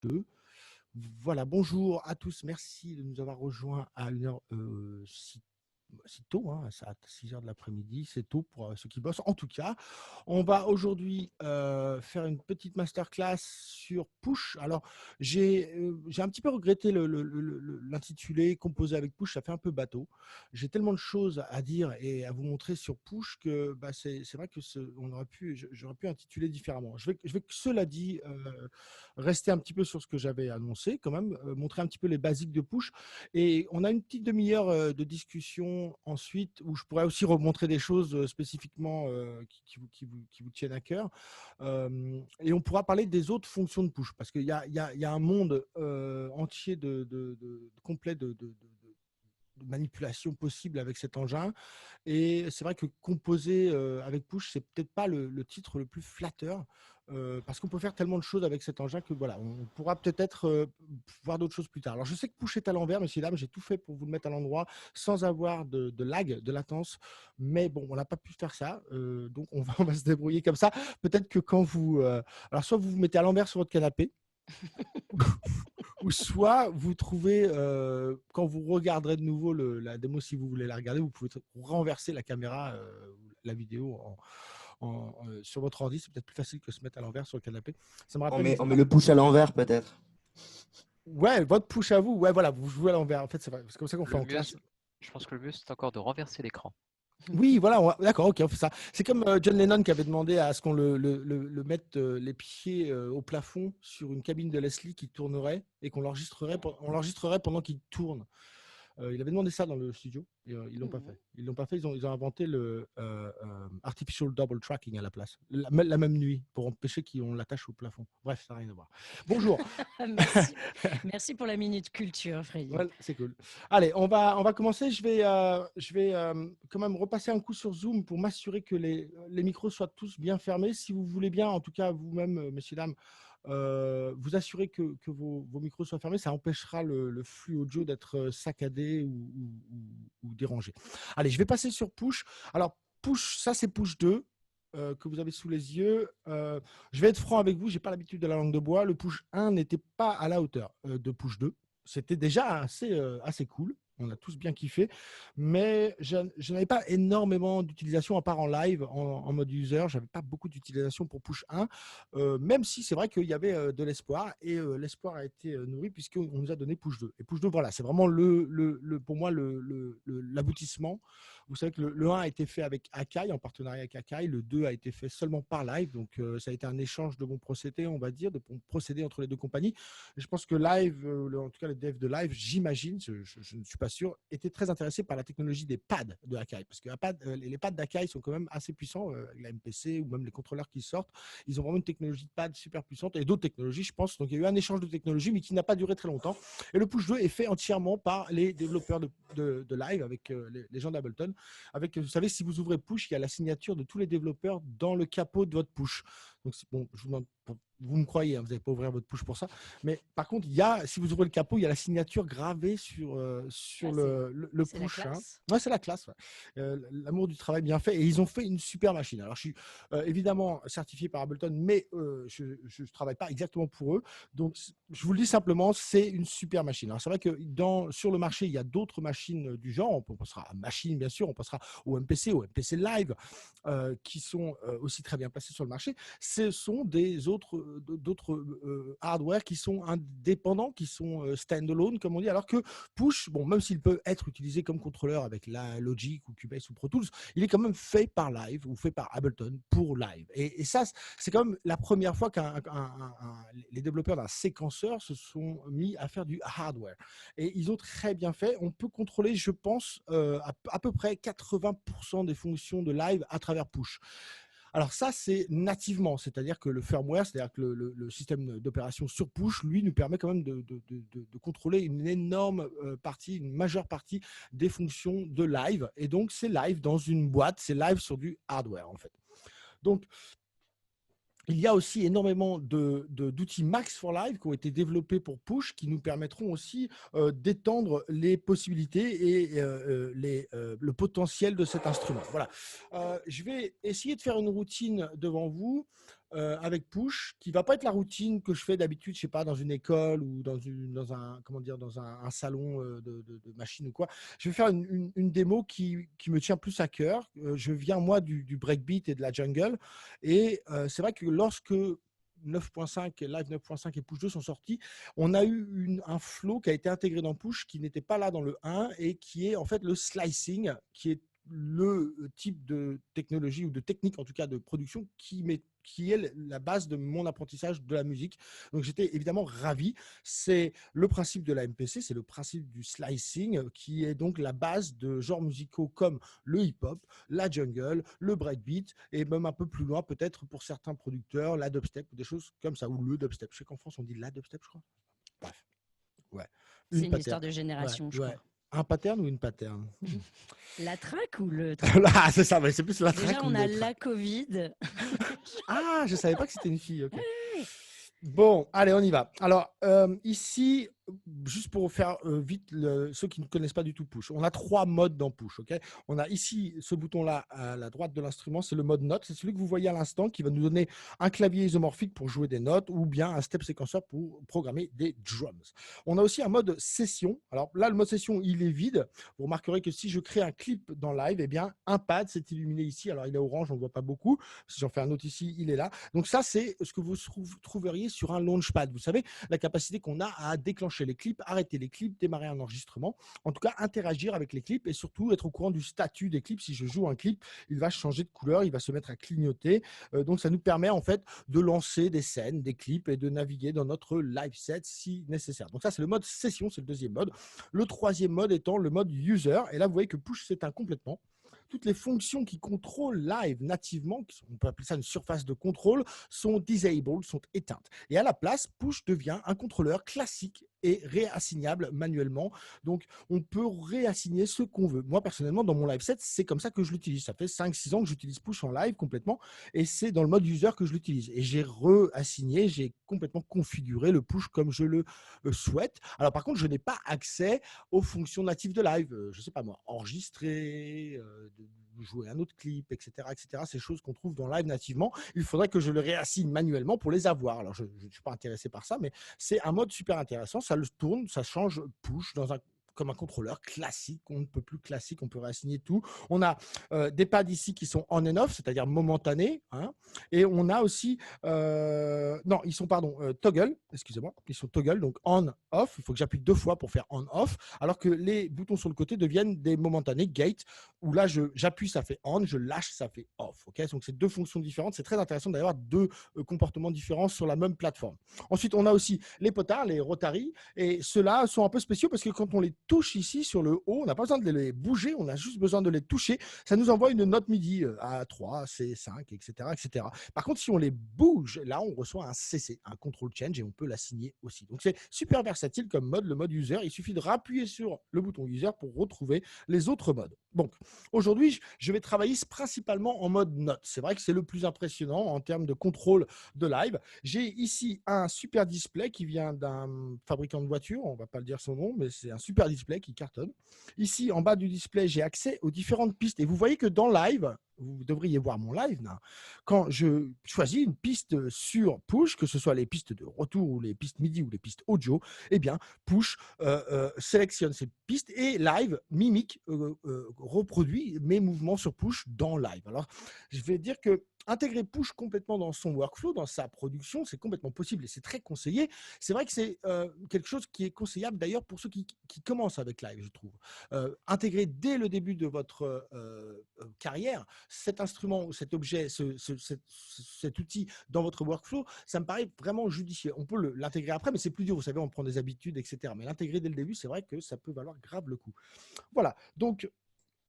2. Voilà, bonjour à tous. Merci de nous avoir rejoints à une heure si tôt, hein, à 6 heures de l'après-midi. C'est tôt pour ceux qui bossent. En tout cas, on va aujourd'hui faire une petite masterclass sur Push. Alors, j'ai un petit peu regretté l'intitulé composé avec Push. Ça fait un peu bateau. J'ai tellement de choses à dire et à vous montrer sur Push que bah, c'est vrai que j'aurais pu intituler différemment. Je vais cela dit, rester un petit peu sur ce que j'avais annoncé, quand même, montrer un petit peu les basiques de Push. Et on a une petite demi-heure de discussion ensuite où je pourrais aussi remontrer des choses spécifiquement qui vous tiennent à cœur. Et on pourra parler des autres fonctions de Push parce qu'il y a un monde entier complet de manipulation possible avec cet engin. Et c'est vrai que composer avec Push, c'est peut-être pas le titre le plus flatteur. Parce qu'on peut faire tellement de choses avec cet engin que voilà, on pourra peut-être voir d'autres choses plus tard. Alors je sais que Push est à l'envers, messieurs dames, j'ai tout fait pour vous le mettre à l'endroit sans avoir de lag, de latence, mais bon, on n'a pas pu faire ça, donc on va se débrouiller comme ça. Peut-être que quand alors soit vous vous mettez à l'envers sur votre canapé, ou soit vous trouvez, quand vous regarderez de nouveau la démo, si vous voulez la regarder, vous pouvez renverser la caméra, la vidéo sur votre ordi. C'est peut-être plus facile que se mettre à l'envers sur le canapé. Ça me On rappelle une met, on met histoire. le push à l'envers peut-être. Ouais, votre push à vous. Ouais, voilà, vous jouez à l'envers. En fait, c'est vrai. C'est comme ça qu'on fait Le en mieux, classe. je pense que le mieux, c'est encore de renverser l'écran. Oui, voilà, d'accord, ok, on fait ça. C'est comme John Lennon qui avait demandé à ce qu'on le mette les pieds au plafond sur une cabine de Leslie qui tournerait et on l'enregistrerait pendant qu'il tourne. Il avait demandé ça dans le studio et ils l'ont pas fait. Ils l'ont pas fait. Ils ont inventé le artificial double tracking à la place, la même nuit pour empêcher qu'on l'attache au plafond. Bref, ça n'a rien à voir. Bonjour. Merci. Merci pour la minute culture, Freddy. Ouais, c'est cool. Allez, on va commencer. Je vais quand même repasser un coup sur Zoom pour m'assurer que les micros soient tous bien fermés. Si vous voulez bien, en tout cas vous-même, messieurs, dames, vous assurer que vos micros soient fermés. Ça empêchera le flux audio d'être saccadé ou dérangé. Allez, je vais passer sur Push. Alors, Push, ça c'est Push 2 que vous avez sous les yeux. Je vais être franc avec vous, j'ai pas l'habitude de la langue de bois. Le Push 1 n'était pas à la hauteur de Push 2. C'était déjà assez cool. On a tous bien kiffé, mais je n'avais pas énormément d'utilisation à part en live, en mode user. Je n'avais pas beaucoup d'utilisation pour Push 1, même si c'est vrai qu'il y avait de l'espoir, et l'espoir a été nourri puisqu'on nous a donné Push 2. Et Push 2, voilà, c'est vraiment pour moi l'aboutissement. Vous savez que le 1 a été fait avec Akai, en partenariat avec Akai. Le 2 a été fait seulement par live, donc ça a été un échange de bons procédés, on va dire, de bons procédés entre les deux compagnies. Je pense que Live, en tout cas les devs de Live, j'imagine, je ne suis pas sûr, étaient très intéressés par la technologie des pads de Akai. Parce que les pads d'Akai sont quand même assez puissants, avec la MPC ou même les contrôleurs qui sortent. Ils ont vraiment une technologie de pad super puissante et d'autres technologies, je pense. Donc il y a eu un échange de technologies, mais qui n'a pas duré très longtemps. Et le Push 2 est fait entièrement par les développeurs de Live, avec les gens d'Ableton. Vous savez, si vous ouvrez Push, il y a la signature de tous les développeurs dans le capot de votre Push. Donc bon, je vous demande, vous me croyez, hein, vous n'allez pas ouvrir votre Push pour ça. Mais par contre, si vous ouvrez le capot, il y a la signature gravée sur le C'est la Push. Hein. classe. Ouais, c'est la classe. Ouais. L'amour du travail bien fait. Et ils ont fait une super machine. Alors, je suis évidemment certifié par Ableton, mais je ne travaille pas exactement pour eux. Donc, je vous le dis simplement, c'est une super machine. Alors, c'est vrai que sur le marché, il y a d'autres machines du genre. On passera à machine, bien sûr. On passera au MPC Live, qui sont aussi très bien placés sur le marché. Ce sont d'autres hardware qui sont indépendants, qui sont standalone, comme on dit, alors que Push, bon, même s'il peut être utilisé comme contrôleur avec la Logic ou Cubase ou Pro Tools, il est quand même fait par Live ou fait par Ableton pour Live. Et ça, c'est quand même la première fois que les développeurs d'un séquenceur se sont mis à faire du hardware. Et ils ont très bien fait. On peut contrôler, je pense, à peu près 80% des fonctions de Live à travers Push. Alors ça, c'est nativement, c'est-à-dire que le firmware, c'est-à-dire que le système d'opération sur Push, lui, nous permet quand même de contrôler une énorme partie, une majeure partie des fonctions de live. Et donc, c'est live dans une boîte, c'est live sur du hardware, en fait. Donc, il y a aussi énormément d'outils Max for Live qui ont été développés pour Push, qui nous permettront aussi d'étendre les possibilités et le potentiel de cet instrument. Voilà. Je vais essayer de faire une routine devant vous. avec push, qui va pas être la routine que je fais d'habitude, je sais pas, dans une école ou dans un, comment dire, dans un salon de machine ou quoi. Je vais faire une démo qui me tient plus à cœur. Je viens, moi, du breakbeat et de la jungle. Et c'est vrai que lorsque 9.5, Live 9.5 et Push 2 sont sortis, on a eu un flow qui a été intégré dans Push qui n'était pas là dans le 1 et qui est en fait le slicing, qui est le type de technologie ou de technique en tout cas de production qui est la base de mon apprentissage de la musique. Donc j'étais évidemment ravi. C'est le principe de la MPC, c'est le principe du slicing qui est donc la base de genres musicaux comme le hip-hop, la jungle, le breakbeat et même un peu plus loin peut-être pour certains producteurs, la dubstep ou des choses comme ça, ou le dubstep. Je sais qu'en France on dit la dubstep je crois. Bref, ouais. C'est une pattern. histoire de génération, je Ouais. crois. Un pattern ou une pattern? La track ou le track? Ah, c'est ça, mais c'est plus la track. Déjà, ou on a le la track. Covid. Ah, je savais pas que c'était une fille. Ok. Bon, allez, on y va. Alors, ici, juste pour faire vite ceux qui ne connaissent pas du tout Push, on a 3 modes dans Push. Ok, on a ici ce bouton-là à la droite de l'instrument, c'est le mode note. C'est celui que vous voyez à l'instant qui va nous donner un clavier isomorphique pour jouer des notes ou bien un step séquenceur pour programmer des drums. On a aussi un mode session. Alors là, le mode session, il est vide. Vous remarquerez que si je crée un clip dans Live, eh bien, un pad s'est illuminé ici. Alors, il est orange, on ne voit pas beaucoup. Si j'en fais un autre ici, il est là. Donc ça, c'est ce que vous trouveriez sur un launchpad. Vous savez, la capacité qu'on a à déclencher les clips, arrêter les clips, démarrer un enregistrement, en tout cas interagir avec les clips et surtout être au courant du statut des clips. Si je joue un clip, il va changer de couleur, il va se mettre à clignoter. Donc ça nous permet en fait de lancer des scènes, des clips et de naviguer dans notre live set si nécessaire. Donc ça, c'est le mode session, c'est le deuxième mode. Le troisième mode étant le mode user. Et là, vous voyez que Push s'éteint complètement. Toutes les fonctions qui contrôlent Live nativement, on peut appeler ça une surface de contrôle, sont disabled, sont éteintes. Et à la place, Push devient un contrôleur classique et réassignable manuellement. Donc, on peut réassigner ce qu'on veut. Moi, personnellement, dans mon live set, c'est comme ça que je l'utilise. Ça fait 5-6 ans que j'utilise Push en live complètement et c'est dans le mode user que je l'utilise. Et j'ai réassigné, j'ai complètement configuré le Push comme je le souhaite. Alors, par contre, je n'ai pas accès aux fonctions natives de live. Je ne sais pas moi, enregistrer, jouer un autre clip, etc., etc. Ces choses qu'on trouve dans live nativement, il faudrait que je le réassigne manuellement pour les avoir. Alors, je ne suis pas intéressé par ça, mais c'est un mode super intéressant. Ça le tourne, ça change Push comme un contrôleur classique, on ne peut plus classique, on peut réassigner tout. On a des pads ici qui sont on and off, c'est-à-dire momentanés, hein, et on a aussi, non, ils sont, pardon, toggle, excusez-moi, ils sont toggle, donc on, off, il faut que j'appuie 2 fois pour faire on, off, alors que les boutons sur le côté deviennent des momentanés, gate, où là, j'appuie, ça fait on, je lâche, ça fait off. Okay, donc, c'est 2 fonctions différentes. C'est très intéressant d'avoir 2 comportements différents sur la même plateforme. Ensuite, on a aussi les potards, les Rotary, et ceux-là sont un peu spéciaux parce que quand on les touche ici sur le haut, on n'a pas besoin de les bouger, on a juste besoin de les toucher. Ça nous envoie une note MIDI A3, C5, etc., etc. Par contre, si on les bouge, là, on reçoit un CC, un control change, et on peut l'assigner aussi. Donc, c'est super versatile comme mode, le mode user. Il suffit de rappuyer sur le bouton user pour retrouver les autres modes. Donc, aujourd'hui, je vais travailler principalement en mode note. C'est vrai que c'est le plus impressionnant en termes de contrôle de live. J'ai ici un super display qui vient d'un fabricant de voitures, on ne va pas le dire son nom, mais c'est un super display qui cartonne. Ici, en bas du display, j'ai accès aux différentes pistes. Et vous voyez que dans live, vous devriez voir mon live là, quand je choisis une piste sur Push, que ce soit les pistes de retour ou les pistes MIDI ou les pistes audio, eh bien, Push sélectionne ces pistes et live, mimique, reproduit mes mouvements sur Push dans live. Alors, je vais dire que intégrer Push complètement dans son workflow, dans sa production, c'est complètement possible et c'est très conseillé. C'est vrai que c'est quelque chose qui est conseillable d'ailleurs pour ceux qui commencent avec Live, je trouve. Intégrer dès le début de votre carrière cet instrument ou cet objet, cet outil dans votre workflow, ça me paraît vraiment judicieux. On peut l'intégrer après, mais c'est plus dur. Vous savez, on prend des habitudes, etc. Mais l'intégrer dès le début, c'est vrai que ça peut valoir grave le coup. Voilà. Donc,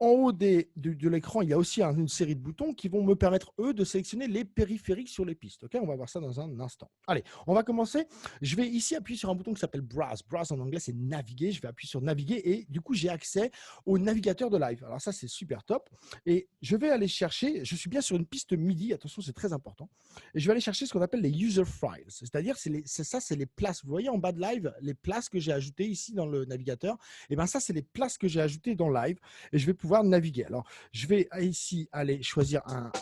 en haut de l'écran, il y a aussi une série de boutons qui vont me permettre, eux, de sélectionner les périphériques sur les pistes. Okay, on va voir ça dans un instant. Allez, on va commencer. Je vais ici appuyer sur un bouton qui s'appelle Browse. Browse en anglais, c'est naviguer. Je vais appuyer sur naviguer et du coup, j'ai accès au navigateur de live. Alors ça, c'est super top. Et je vais aller chercher, je suis bien sur une piste MIDI, attention, c'est très important. Et je vais aller chercher ce qu'on appelle les user files. C'est-à-dire, c'est les places. Vous voyez en bas de live, les places que j'ai ajoutées ici dans le navigateur. Et bien ça, c'est les places que j'ai ajoutées dans live. Et je vais pouvoir pouvoir naviguer. Alors, je vais ici aller choisir un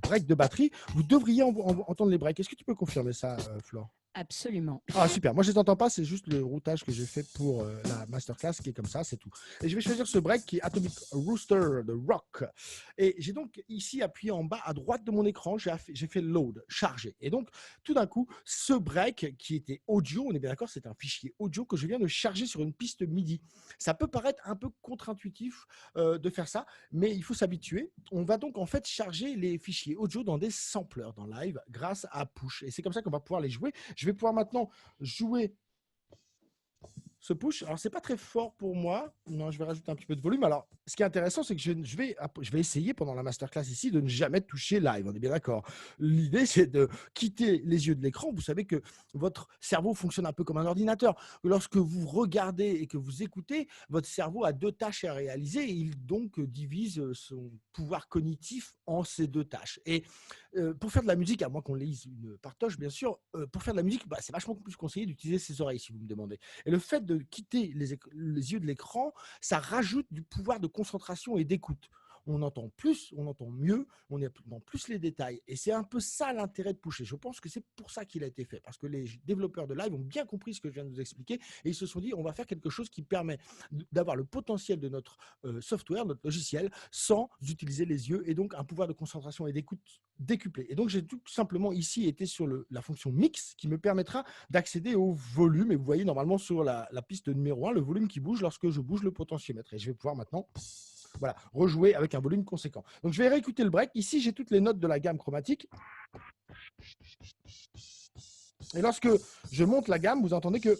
break de batterie. Vous devriez entendre les breaks. Est-ce que tu peux confirmer ça, Flore? Absolument. Ah super, moi je les entends pas, c'est juste le routage que j'ai fait pour la masterclass qui est comme ça, c'est tout. Et je vais choisir ce break qui est Atomic Rooster de Rock. Et j'ai donc ici appuyé en bas à droite de mon écran, j'ai fait load, charger. Et donc tout d'un coup, ce break qui était audio, on est bien d'accord, c'est un fichier audio que je viens de charger sur une piste MIDI. Ça peut paraître un peu contre-intuitif de faire ça, mais il faut s'habituer. On va donc en fait charger les fichiers audio dans des sampleurs dans Live grâce à Push. Et c'est comme ça qu'on va pouvoir les jouer. Je vais pouvoir maintenant jouer ce push. Alors, c'est pas très fort pour moi. Non, je vais rajouter un petit peu de volume. Alors, ce qui est intéressant, c'est que je vais essayer pendant la masterclass ici de ne jamais toucher live. On est bien d'accord. L'idée, c'est de quitter les yeux de l'écran. Vous savez que votre cerveau fonctionne un peu comme un ordinateur. Lorsque vous regardez et que vous écoutez, votre cerveau a deux tâches à réaliser et il donc divise son pouvoir cognitif en ces deux tâches. Et pour faire de la musique, à moins qu'on lise une partoche, bien sûr, pour faire de la musique, c'est vachement plus conseillé d'utiliser ses oreilles, si vous me demandez. Et le fait de quitter les yeux de l'écran, ça rajoute du pouvoir de concentration et d'écoute. On entend plus, on entend mieux, on est dans plus les détails. Et c'est un peu ça l'intérêt de Pusher. Je pense que c'est pour ça qu'il a été fait. Parce que les développeurs de live ont bien compris ce que je viens de vous expliquer. Et ils se sont dit, on va faire quelque chose qui permet d'avoir le potentiel de notre software, notre logiciel, sans utiliser les yeux. Et donc, un pouvoir de concentration et d'écoute décuplé. Et donc, j'ai tout simplement ici été sur la fonction mix qui me permettra d'accéder au volume. Et vous voyez normalement sur la piste numéro 1, le volume qui bouge lorsque je bouge le potentiomètre. Et je vais pouvoir maintenant rejouer avec un volume conséquent. Donc, je vais réécouter le break. Ici, j'ai toutes les notes de la gamme chromatique. Et lorsque je monte la gamme, vous entendez que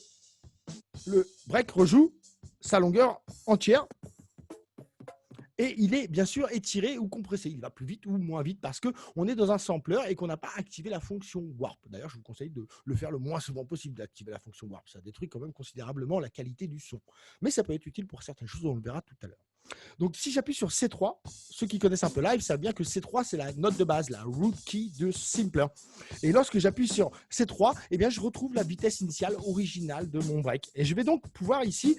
le break rejoue sa longueur entière. Et il est bien sûr étiré ou compressé. Il va plus vite ou moins vite parce qu'on est dans un sampler et qu'on n'a pas activé la fonction warp. D'ailleurs, je vous conseille de le faire le moins souvent possible d'activer la fonction warp. Ça détruit quand même considérablement la qualité du son. Mais ça peut être utile pour certaines choses, on le verra tout à l'heure. Donc, si j'appuie sur C3, ceux qui connaissent un peu live savent bien que C3, c'est la note de base, la root key de Simpler. Et lorsque j'appuie sur C3, eh bien, je retrouve la vitesse initiale originale de mon break. Et je vais donc pouvoir ici,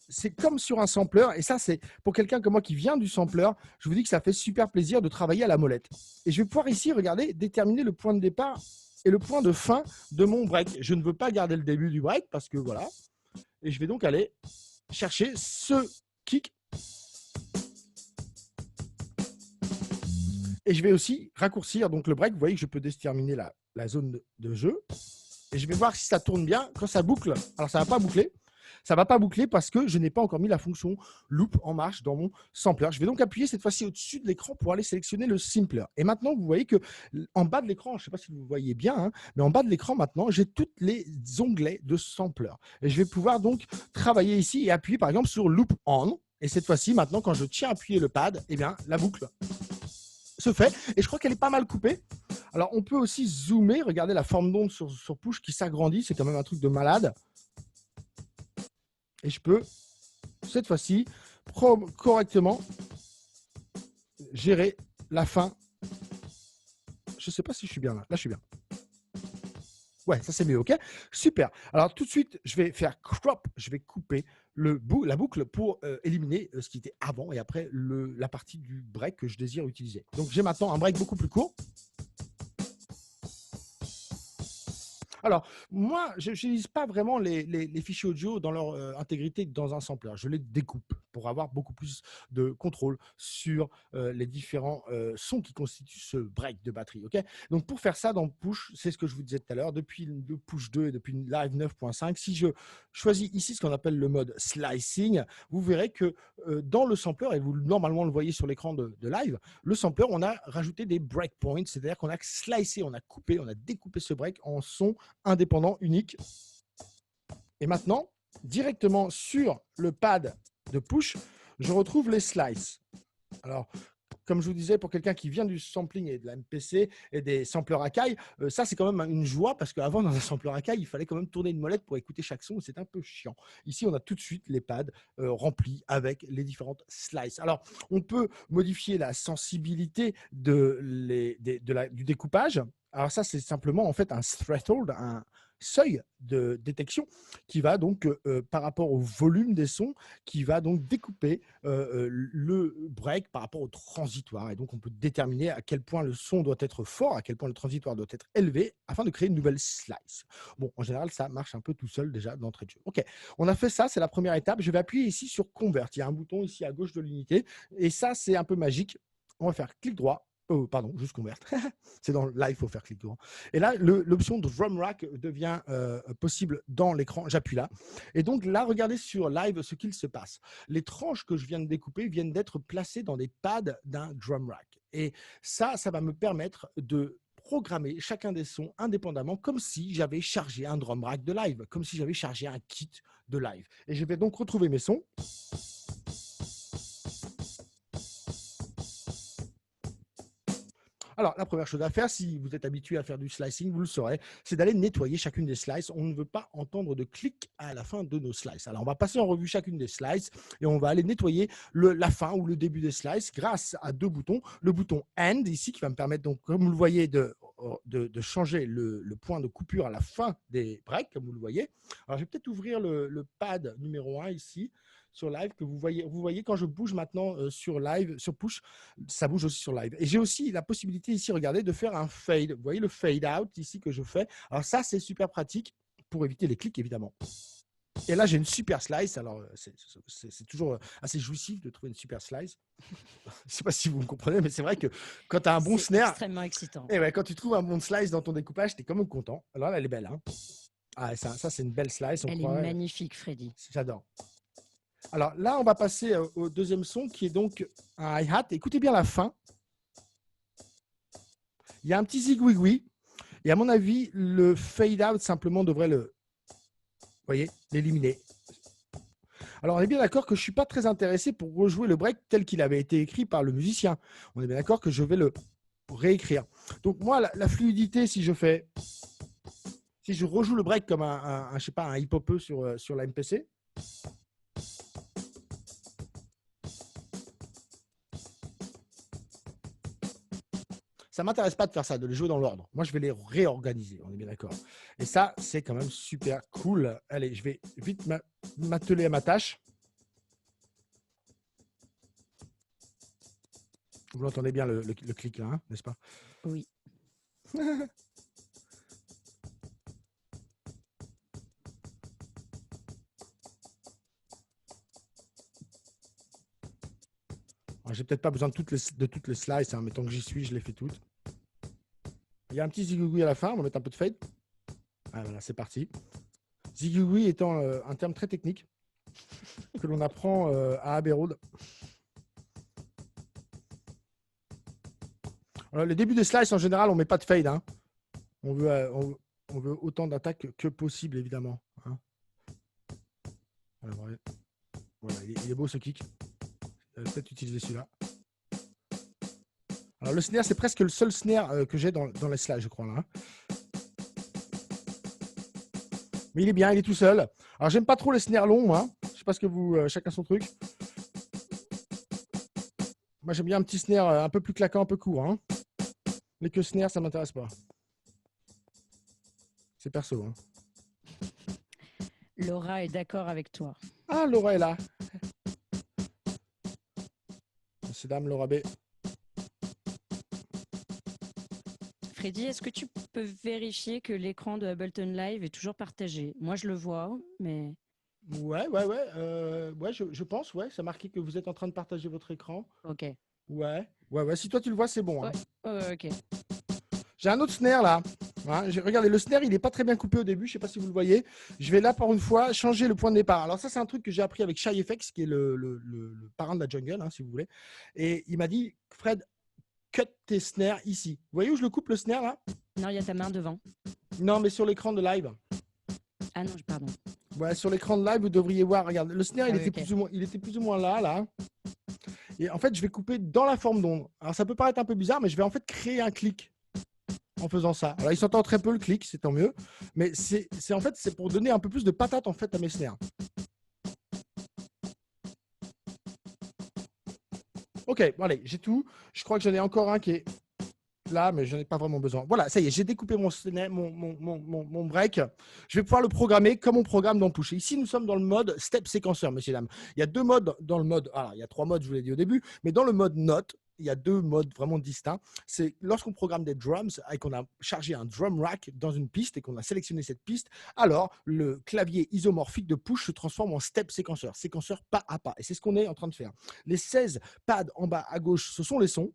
c'est comme sur un sampler, et ça, c'est pour quelqu'un comme moi qui vient du sampler, je vous dis que ça fait super plaisir de travailler à la molette. Et je vais pouvoir ici, regardez, déterminer le point de départ et le point de fin de mon break. Je ne veux pas garder le début du break parce que voilà. Et je vais donc aller chercher ce kick. Et je vais aussi raccourcir donc le break. Vous voyez que je peux déterminer la zone de jeu. Et je vais voir si ça tourne bien. Quand ça boucle, alors ça ne va pas boucler. Ça ne va pas boucler parce que je n'ai pas encore mis la fonction loop en marche dans mon sampler. Je vais donc appuyer cette fois-ci au-dessus de l'écran pour aller sélectionner le simpler. Et maintenant, vous voyez qu'en bas de l'écran, je ne sais pas si vous voyez bien, hein, mais en bas de l'écran maintenant, j'ai tous les onglets de sampler. Et je vais pouvoir donc travailler ici et appuyer par exemple sur loop on. Et cette fois-ci, maintenant, quand je tiens à appuyer le pad, eh bien, la boucle se fait. Et je crois qu'elle est pas mal coupée. Alors, on peut aussi zoomer. Regardez la forme d'onde sur Push qui s'agrandit. C'est quand même un truc de malade. Et je peux, cette fois-ci, correctement gérer la fin. Je ne sais pas si je suis bien là. Là, je suis bien. Ouais, ça c'est mieux, ok? Super. Alors tout de suite, je vais faire crop, je vais couper la boucle pour éliminer ce qui était avant et après la partie du break que je désire utiliser. Donc j'ai maintenant un break beaucoup plus court. Alors, moi, je n'utilise pas vraiment les fichiers audio dans leur intégrité dans un sampler. Je les découpe pour avoir beaucoup plus de contrôle sur les différents sons qui constituent ce break de batterie. Okay, donc, pour faire ça dans Push, c'est ce que je vous disais tout à l'heure, depuis le Push 2 et depuis Live 9.5, si je choisis ici ce qu'on appelle le mode slicing, vous verrez que dans le sampler, et vous normalement le voyez sur l'écran de Live, le sampler, on a rajouté des breakpoints, c'est-à-dire qu'on a slicé, on a coupé, on a découpé ce break en sons indépendant, unique. Et maintenant, directement sur le pad de Push, je retrouve les slices. Alors, comme je vous disais, pour quelqu'un qui vient du sampling et de la MPC et des sampleurs Akai, ça, c'est quand même une joie parce qu'avant, dans un sampleur Akai, il fallait quand même tourner une molette pour écouter chaque son. C'est un peu chiant. Ici, on a tout de suite les pads remplis avec les différentes slices. Alors, on peut modifier la sensibilité du découpage. Alors ça, c'est simplement en fait un threshold, un seuil de détection qui va donc, par rapport au volume des sons, qui va donc découper le break par rapport au transitoire. Et donc, on peut déterminer à quel point le son doit être fort, à quel point le transitoire doit être élevé, afin de créer une nouvelle slice. Bon, en général, ça marche un peu tout seul déjà d'entrée de jeu. OK, on a fait ça, c'est la première étape. Je vais appuyer ici sur Convert. Il y a un bouton ici à gauche de l'unité. Et ça, c'est un peu magique. On va faire clic droit. Pardon, juste Convert. C'est dans le live, il faut faire clic droit. Et là, l'option de Drum Rack devient possible dans l'écran. J'appuie là. Et donc là, regardez sur live ce qu'il se passe. Les tranches que je viens de découper viennent d'être placées dans des pads d'un Drum Rack. Et ça va me permettre de programmer chacun des sons indépendamment, comme si j'avais chargé un Drum Rack de live, comme si j'avais chargé un kit de live. Et je vais donc retrouver mes sons. Alors, la première chose à faire, si vous êtes habitué à faire du slicing, vous le saurez, c'est d'aller nettoyer chacune des slices. On ne veut pas entendre de clic à la fin de nos slices. Alors, on va passer en revue chacune des slices et on va aller nettoyer la fin ou le début des slices grâce à deux boutons. Le bouton End ici qui va me permettre, donc, comme vous le voyez, de changer le point de coupure à la fin des breaks, comme vous le voyez. Alors, je vais peut-être ouvrir le pad numéro 1 ici sur live que vous voyez quand je bouge maintenant sur live, sur push, ça bouge aussi sur live. Et j'ai aussi la possibilité ici, regardez, de faire un fade. Vous voyez le fade out ici que je fais. Alors ça, c'est super pratique pour éviter les clics, évidemment. Et là, j'ai une super slice. Alors, c'est toujours assez jouissif de trouver une super slice. Je ne sais pas si vous me comprenez, mais c'est vrai que quand tu as un bon snare, extrêmement excitant. Et ouais, quand tu trouves un bon slice dans ton découpage, tu es quand même content. Alors là, elle est belle. Hein. Ah, ça c'est une belle slice. Elle est magnifique, Freddy. J'adore. Alors là, on va passer au deuxième son qui est donc un hi-hat. Écoutez bien la fin. Il y a un petit zigouigoui. Et à mon avis, le fade-out simplement devrait l'éliminer. Alors, on est bien d'accord que je ne suis pas très intéressé pour rejouer le break tel qu'il avait été écrit par le musicien. On est bien d'accord que je vais le réécrire. Donc, moi, la fluidité, si je rejoue le break comme je sais pas, un hip-hopeux sur la MPC, ça ne m'intéresse pas de faire ça, de les jouer dans l'ordre. Moi, je vais les réorganiser, on est bien d'accord. Et ça, c'est quand même super cool. Allez, je vais vite m'atteler à ma tâche. Vous l'entendez bien le clic là, hein, n'est-ce pas? Oui. J'ai peut-être pas besoin de toutes les slices, hein, mais tant que j'y suis, je les fais toutes. Il y a un petit zigouigoui à la fin, on va mettre un peu de fade. Ah, voilà, c'est parti. Zigouigoui étant un terme très technique que l'on apprend à Abbey Road. Alors, le début des slices, en général, on ne met pas de fade. Hein. On veut autant d'attaques que possible, évidemment. Hein. Alors, voilà, il est beau ce kick. Peut-être utiliser celui-là. Alors, le snare, c'est presque le seul snare que j'ai dans les slides, je crois. Là, hein. Mais il est bien, il est tout seul. Alors, j'aime pas trop les snares longs, moi. Je sais pas ce que vous... chacun son truc. Moi, j'aime bien un petit snare un peu plus claquant, un peu court. Hein. Les queues snare, ça m'intéresse pas. C'est perso. Hein. Laura est d'accord avec toi. Ah, Laura est là. Monsieur, dame, Laura B. Freddy, est-ce que tu peux vérifier que l'écran de Ableton Live est toujours partagé? Moi, je le vois, mais... Ouais, je pense, ouais. Ça marqué que vous êtes en train de partager votre écran. Ok. Ouais. Si toi, tu le vois, c'est bon. Hein. Ouais, ok. J'ai un autre snare, là. Hein, regardez, le snare, il n'est pas très bien coupé au début. Je ne sais pas si vous le voyez. Je vais là, pour une fois, changer le point de départ. Alors ça, c'est un truc que j'ai appris avec Shy FX, qui est le parrain de la jungle, hein, si vous voulez. Et il m'a dit, Fred, cut tes snares ici. Vous voyez où je le coupe, le snare, là? Non, il y a ta main devant. Non, mais sur l'écran de live. Ah non, pardon. Ouais, sur l'écran de live, vous devriez voir. Regarde, le snare, il était plus ou moins là. Et en fait, je vais couper dans la forme d'onde. Alors, ça peut paraître un peu bizarre, mais je vais en fait créer un clic en faisant ça. Alors, il s'entend très peu le clic, c'est tant mieux. Mais c'est pour donner un peu plus de patate en fait à mes snares. Ok, bon, allez, j'ai tout. Je crois que j'en ai encore un qui est là, mais je n'en ai pas vraiment besoin. Voilà, ça y est, j'ai découpé mon break. Je vais pouvoir le programmer comme on programme dans Push. Ici, nous sommes dans le mode step séquenceur, messieurs, dames. Il y a 2 modes dans le mode. Alors, il y a 3 modes, je vous l'ai dit au début, mais dans le mode note, il y a 2 modes vraiment distincts. C'est lorsqu'on programme des drums et qu'on a chargé un drum rack dans une piste et qu'on a sélectionné cette piste, alors le clavier isomorphique de Push se transforme en step séquenceur, séquenceur pas à pas. Et c'est ce qu'on est en train de faire. Les 16 pads en bas à gauche, ce sont les sons.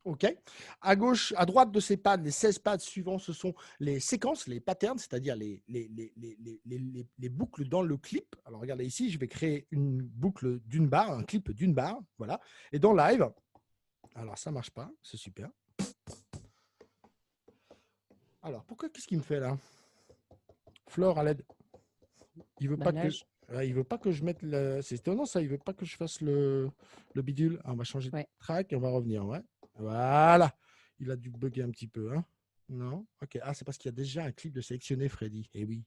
OK. À gauche, à droite de ces pads, les 16 pads suivants, ce sont les séquences, les patterns, c'est-à-dire les boucles dans le clip. Alors, regardez ici, je vais créer une boucle d'une barre, un clip d'une barre. Voilà. Et dans Live, alors ça ne marche pas, c'est super. Alors, pourquoi, qu'est-ce qu'il me fait là? Flore à l'aide. Il veut pas que... Il veut pas que je mette le... C'est étonnant ça, il veut pas que je fasse le bidule. Ah, on va changer de track et on va revenir. Ouais. Voilà. Il a dû bugger un petit peu. Hein. Non. Ok. Ah, c'est parce qu'il y a déjà un clip de sélectionné, Freddy. Eh oui.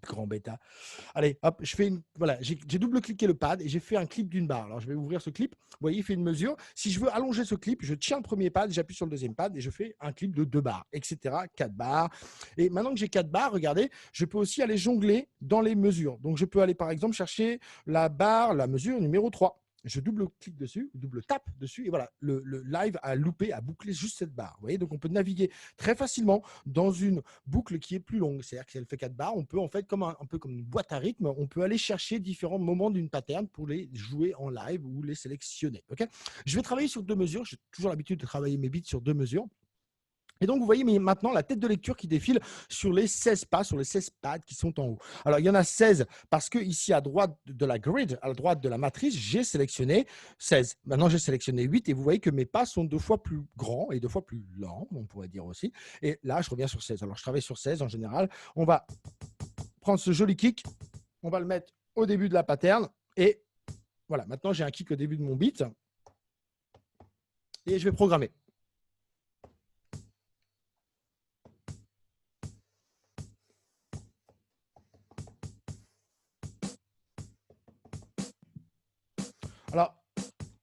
Grand bêta. Allez, hop, je fais une. Voilà, j'ai double-cliqué le pad et j'ai fait un clip d'une barre. Alors, je vais ouvrir ce clip. Vous voyez, il fait une mesure. Si je veux allonger ce clip, je tiens le premier pad, j'appuie sur le deuxième pad et je fais un clip de 2 barres, etc. 4 barres. Et maintenant que j'ai 4 barres, regardez, je peux aussi aller jongler dans les mesures. Donc, je peux aller, par exemple, chercher la barre, la mesure numéro 3. Je double-clique dessus, double-tape dessus, et voilà, le live a loupé, a bouclé juste cette barre. Vous voyez, donc on peut naviguer très facilement dans une boucle qui est plus longue. C'est-à-dire que si elle fait 4 barres, on peut en fait, comme un peu comme une boîte à rythme, on peut aller chercher différents moments d'une pattern pour les jouer en live ou les sélectionner. Okay, je vais travailler sur 2 mesures. J'ai toujours l'habitude de travailler mes beats sur 2 mesures. Et donc, vous voyez maintenant la tête de lecture qui défile sur les 16 pas, sur les 16 pads qui sont en haut. Alors, il y en a 16 parce que ici, à droite de la grid, à droite de la matrice, j'ai sélectionné 16. Maintenant, j'ai sélectionné 8 et vous voyez que mes pas sont 2 fois plus grands et 2 fois plus lents, on pourrait dire aussi. Et là, je reviens sur 16. Alors, je travaille sur 16 en général. On va prendre ce joli kick, on va le mettre au début de la pattern et voilà. Maintenant, j'ai un kick au début de mon beat et je vais programmer. Alors,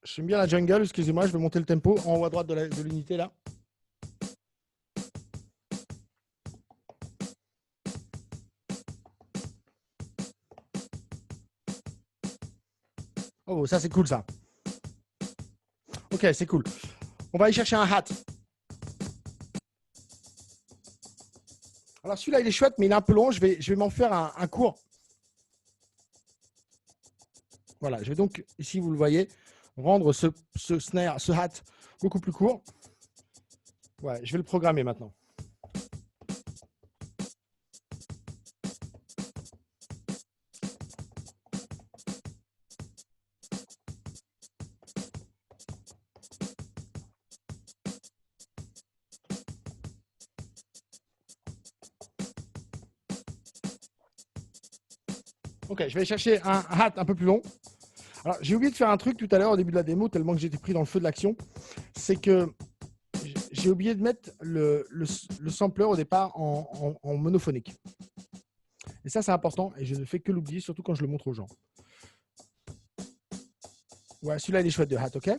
j'aime bien la jungle, excusez-moi, je vais monter le tempo en haut à droite de l'unité là. Oh, ça c'est cool ça. Ok, c'est cool. On va aller chercher un hat. Alors celui-là il est chouette, mais il est un peu long. Je vais m'en faire un court. Voilà, je vais donc, ici vous le voyez, rendre ce snare, ce hat beaucoup plus court. Ouais, je vais le programmer maintenant. Ok, je vais aller chercher un hat un peu plus long. Alors, j'ai oublié de faire un truc tout à l'heure au début de la démo, tellement que j'étais pris dans le feu de l'action. C'est que j'ai oublié de mettre le sampler au départ en monophonique. Et ça, c'est important et je ne fais que l'oublier, surtout quand je le montre aux gens. Ouais, celui-là, il est chouette de hat, ok?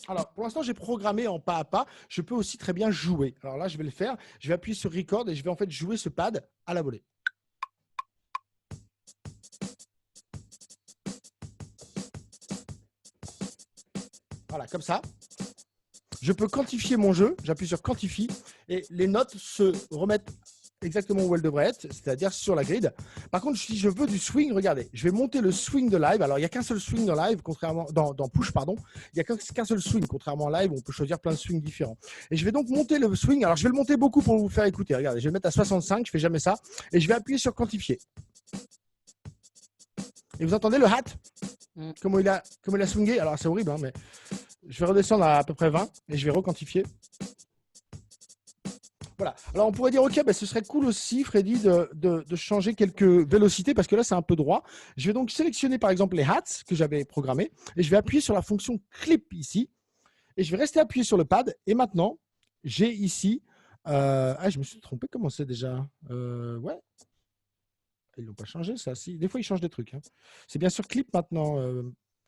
Alors, pour l'instant, j'ai programmé en pas à pas. Je peux aussi très bien jouer. Alors là, je vais le faire. Je vais appuyer sur Record et je vais en fait jouer ce pad à la volée. Voilà, comme ça. Je peux quantifier mon jeu. J'appuie sur Quantify et les notes se remettent exactement où elles devraient être, c'est-à-dire sur la grid. Par contre, si je veux du swing, regardez, je vais monter le swing de live. Alors, il n'y a qu'un seul swing dans live, contrairement dans Push, pardon. Il n'y a qu'un seul swing, contrairement à live, où on peut choisir plein de swings différents. Et je vais donc monter le swing. Alors, je vais le monter beaucoup pour vous faire écouter. Regardez, je vais le mettre à 65, je fais jamais ça. Et je vais appuyer sur Quantifier. Et vous entendez le hat? Comment il a swingé? Alors, c'est horrible, hein, mais je vais redescendre à peu près 20 et je vais requantifier. Voilà. Alors, on pourrait dire, OK, ce serait cool aussi, Freddy, de changer quelques vélocités parce que là, c'est un peu droit. Je vais donc sélectionner, par exemple, les hats que j'avais programmés et je vais appuyer sur la fonction clip ici et je vais rester appuyé sur le pad. Et maintenant, j'ai ici… je me suis trompé. Comment c'est déjà ouais. Ils l'ont pas changé, ça. Si. Des fois, ils changent des trucs. Hein. C'est bien sur Clip maintenant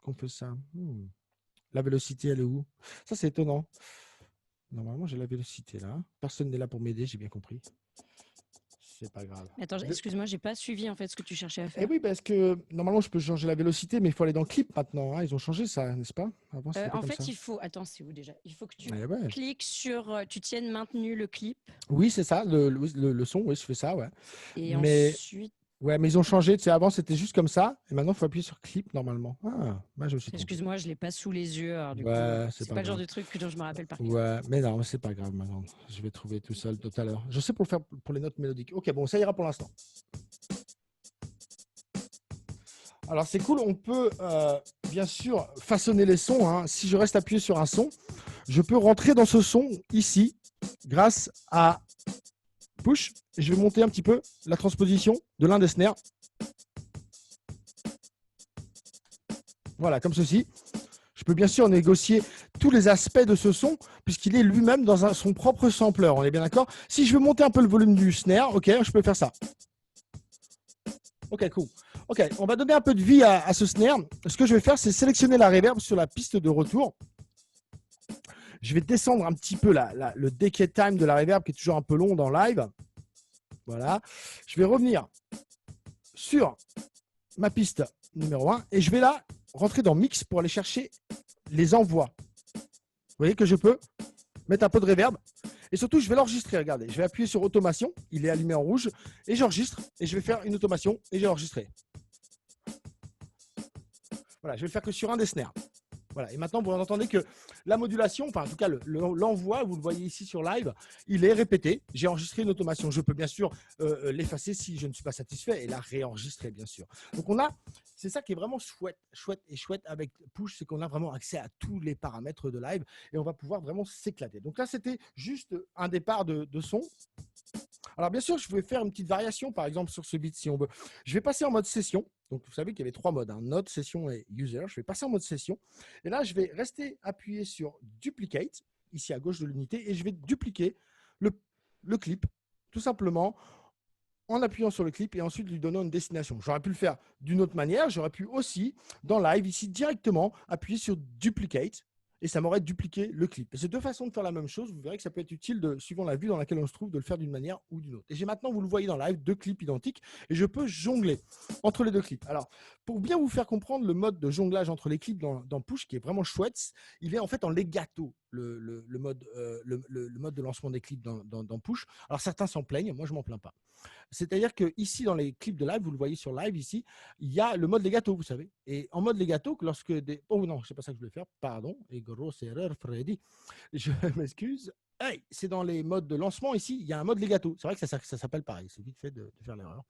qu'on fait ça. La vélocité, elle est où? Ça, c'est étonnant. Normalement, j'ai la vélocité là. Personne n'est là pour m'aider, j'ai bien compris. C'est pas grave. Attends, excuse-moi, j'ai pas suivi en fait ce que tu cherchais à Eh faire. oui, parce que normalement, je peux changer la vélocité, mais il faut aller dans Clip maintenant. Hein. Ils ont changé ça, n'est-ce pas? Avant, c'était pas En comme fait, ça. il faut. Attends, c'est où déjà? Il faut que tu Eh ouais. cliques sur. Tu tiennes maintenu le clip Oui, c'est ça, le son, oui, je fais ça, ouais. et Mais, ensuite. ouais, mais ils ont changé. Tu sais, avant, c'était juste comme ça, et maintenant, il faut appuyer sur Clip normalement. Ah, bah, je me suis trompé. Excuse-moi, je l'ai pas sous les yeux. Alors, du coup, Ouais, c'est c'est pas pas le genre grave. de truc dont je me rappelle par cœur. Ouais, mais non, c'est pas grave maintenant. Je vais trouver tout seul tout à l'heure. Je sais pour le faire pour les notes mélodiques. Ok, bon, ça ira pour l'instant. Alors c'est cool, on peut bien sûr façonner les sons. Hein. Si je reste appuyé sur un son, je peux rentrer dans ce son ici grâce à Push. Et je vais monter un petit peu la transposition de l'un des snares. Voilà, comme ceci. Je peux bien sûr négocier tous les aspects de ce son puisqu'il est lui-même dans son propre sampler. On est bien d'accord? Si je veux monter un peu le volume du snare, ok, je peux faire ça. Ok, cool. Ok, on va donner un peu de vie à ce snare. Ce que je vais faire, c'est sélectionner la reverb sur la piste de retour. Je vais descendre un petit peu le decay time de la reverb qui est toujours un peu long dans live. Voilà. Je vais revenir sur ma piste numéro 1 et je vais là rentrer dans Mix pour aller chercher les envois. Vous voyez que je peux mettre un peu de reverb et surtout je vais l'enregistrer. Regardez, je vais appuyer sur automation, il est allumé en rouge et j'enregistre et je vais faire une automation et j'ai enregistré. Voilà, je vais le faire que sur un des snares. Voilà. Et maintenant, vous entendez que la modulation, enfin en tout cas l'envoi, vous le voyez ici sur live, il est répété. J'ai enregistré une automation. Je peux bien sûr l'effacer si je ne suis pas satisfait et la réenregistrer, bien sûr. Donc c'est ça qui est vraiment chouette avec Push, c'est qu'on a vraiment accès à tous les paramètres de live et on va pouvoir vraiment s'éclater. Donc là, c'était juste un départ de son. Alors bien sûr, je vais faire une petite variation, par exemple sur ce beat si on veut. Je vais passer en mode session. Donc vous savez qu'il y avait 3 modes, hein, Note, session et user. Je vais passer en mode session. Et là, je vais rester appuyé sur Duplicate, ici à gauche de l'unité, et je vais dupliquer le clip, tout simplement en appuyant sur le clip et ensuite lui donnant une destination. J'aurais pu le faire d'une autre manière. J'aurais pu aussi, dans live, ici directement, appuyer sur Duplicate et ça m'aurait dupliqué le clip. Et c'est deux façons de faire la même chose. Vous verrez que ça peut être utile, suivant la vue dans laquelle on se trouve, de le faire d'une manière ou d'une autre. Et j'ai maintenant, vous le voyez dans live, 2 clips identiques et je peux jongler entre les 2 clips. Alors, pour bien vous faire comprendre le mode de jonglage entre les clips dans Push, qui est vraiment chouette, il est en fait en legato, le mode de lancement des clips dans Push. Alors, certains s'en plaignent, moi je m'en plains pas. C'est-à-dire que ici, dans les clips de live, vous le voyez sur live ici, il y a le mode legato, vous savez. Et en mode legato, lorsque des... Oh non, c'est pas ça que je voulais faire, pardon. Et grosse erreur, Freddy. Je m'excuse. Hey, c'est dans les modes de lancement ici, il y a un mode legato. C'est vrai que ça s'appelle pareil, c'est vite fait de faire l'erreur.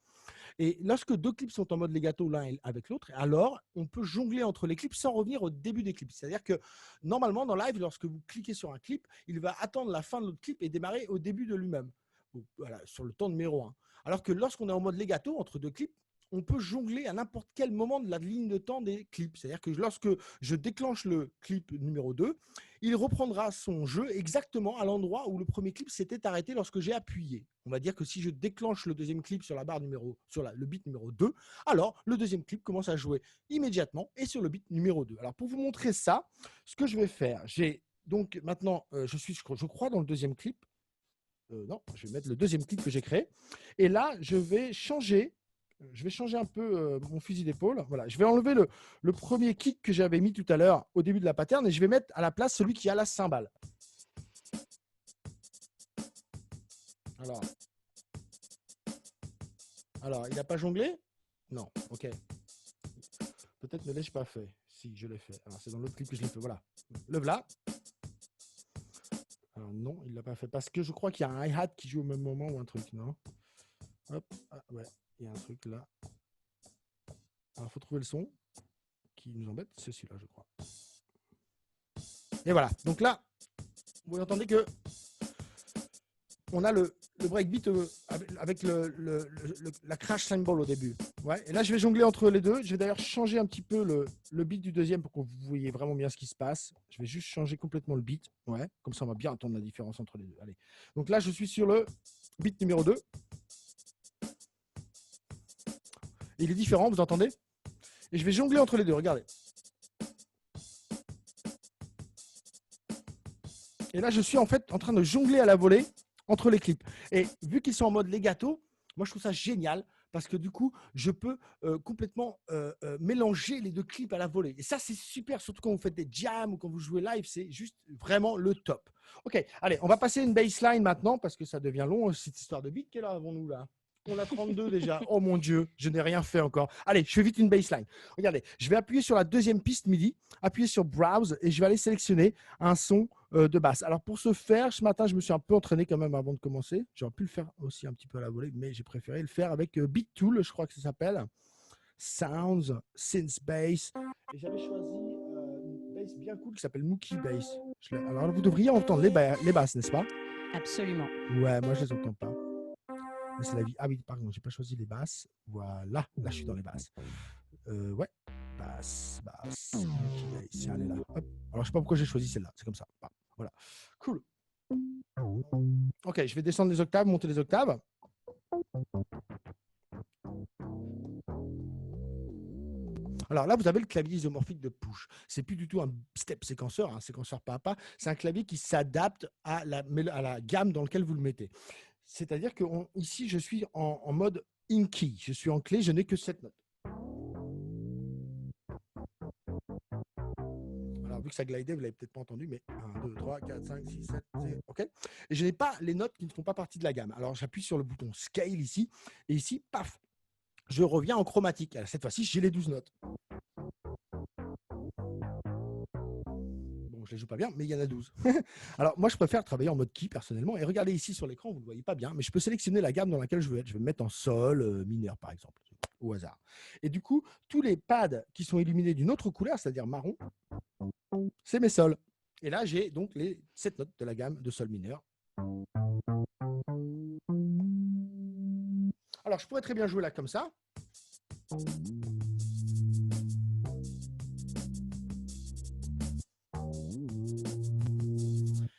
Et lorsque 2 clips sont en mode legato l'un avec l'autre, alors on peut jongler entre les clips sans revenir au début des clips. C'est-à-dire que normalement, dans live, lorsque vous cliquez sur un clip, il va attendre la fin de l'autre clip et démarrer au début de lui-même. Voilà, sur le temps numéro 1. Alors que lorsqu'on est en mode legato, entre 2 clips, on peut jongler à n'importe quel moment de la ligne de temps des clips. C'est-à-dire que lorsque je déclenche le clip numéro 2, il reprendra son jeu exactement à l'endroit où le premier clip s'était arrêté lorsque j'ai appuyé. On va dire que si je déclenche le deuxième clip sur la barre le beat numéro 2, alors le deuxième clip commence à jouer immédiatement et sur le beat numéro 2. Alors pour vous montrer ça, ce que je vais faire, j'ai donc maintenant, je crois dans le deuxième clip. Non, je vais mettre le deuxième clip que j'ai créé. Et là, je vais changer un peu mon fusil d'épaule. Voilà, je vais enlever le premier kick que j'avais mis tout à l'heure au début de la pattern et je vais mettre à la place celui qui a la cymbale. Alors il n'a pas jonglé? Non, ok. Peut-être ne l'ai-je pas fait. Si, je l'ai fait. Alors c'est dans l'autre clip que je l'ai fait. Voilà. Le voilà. Alors non, il ne l'a pas fait parce que je crois qu'il y a un hi-hat qui joue au même moment ou un truc, non? Hop, ah, ouais, il y a un truc là. Alors, il faut trouver le son qui nous embête. C'est celui-là, je crois. Et voilà. Donc là, vous entendez que on a le breakbeat avec la crash cymbal au début. Ouais. Et là, je vais jongler entre les deux. Je vais d'ailleurs changer un petit peu le beat du deuxième pour que vous voyez vraiment bien ce qui se passe. Je vais juste changer complètement le beat. Ouais. Comme ça, on va bien entendre la différence entre les deux. Allez. Donc là, je suis sur le beat numéro 2. Il est différent, vous entendez? Et je vais jongler entre les deux, regardez. Et là, je suis en fait en train de jongler à la volée entre les clips. Et vu qu'ils sont en mode legato, moi, je trouve ça génial parce que du coup, je peux complètement mélanger les deux clips à la volée. Et ça, c'est super, surtout quand vous faites des jams ou quand vous jouez live, c'est juste vraiment le top. Ok, allez, on va passer une baseline maintenant parce que ça devient long, cette histoire de beat. Quelle heure avons-nous là? On a 32 déjà. Oh mon Dieu, je n'ai rien fait encore. Allez, je fais vite une baseline. Regardez, je vais appuyer sur la deuxième piste MIDI, appuyer sur Browse et je vais aller sélectionner un son de basse. Alors pour ce faire, ce matin, je me suis un peu entraîné quand même avant de commencer. J'aurais pu le faire aussi un petit peu à la volée, mais j'ai préféré le faire avec Beat Tool, je crois que ça s'appelle. Sounds, Synth Bass. Et j'avais choisi une bass bien cool qui s'appelle Mookie Bass. Alors vous devriez entendre les basses, n'est-ce pas? Absolument. Ouais, moi je les entends pas. Mais c'est la vie. Ah oui, pardon, j'ai pas choisi les basses. Voilà, là je suis dans les basses. Ouais, basse. Mookie Bass, elle est là. Hop. Alors je sais pas pourquoi j'ai choisi celle-là, c'est comme ça. Voilà, cool. Ok, je vais descendre les octaves, monter les octaves. Alors là, vous avez le clavier isomorphique de push. C'est plus du tout un step séquenceur, un séquenceur pas à pas. C'est un clavier qui s'adapte à la gamme dans laquelle vous le mettez. C'est-à-dire que ici, je suis en mode in key. Je suis en clé, je n'ai que 7 notes. Alors, vu que ça glidait, vous ne l'avez peut-être pas entendu, mais 1, 2, 3, 4, 5, 6, 7, 0, OK. Et je n'ai pas les notes qui ne font pas partie de la gamme. Alors, j'appuie sur le bouton Scale ici, et ici, paf, je reviens en chromatique. Alors, cette fois-ci, j'ai les 12 notes. Bon, je ne les joue pas bien, mais il y en a 12. Alors, moi, je préfère travailler en mode key, personnellement. Et regardez ici sur l'écran, vous ne le voyez pas bien, mais je peux sélectionner la gamme dans laquelle je veux être. Je vais me mettre en sol mineur, par exemple, au hasard. Et du coup, tous les pads qui sont illuminés d'une autre couleur, c'est-à-dire marron, c'est mes sols. Et là, j'ai donc les 7 notes de la gamme de sol mineur. Alors, je pourrais très bien jouer là comme ça.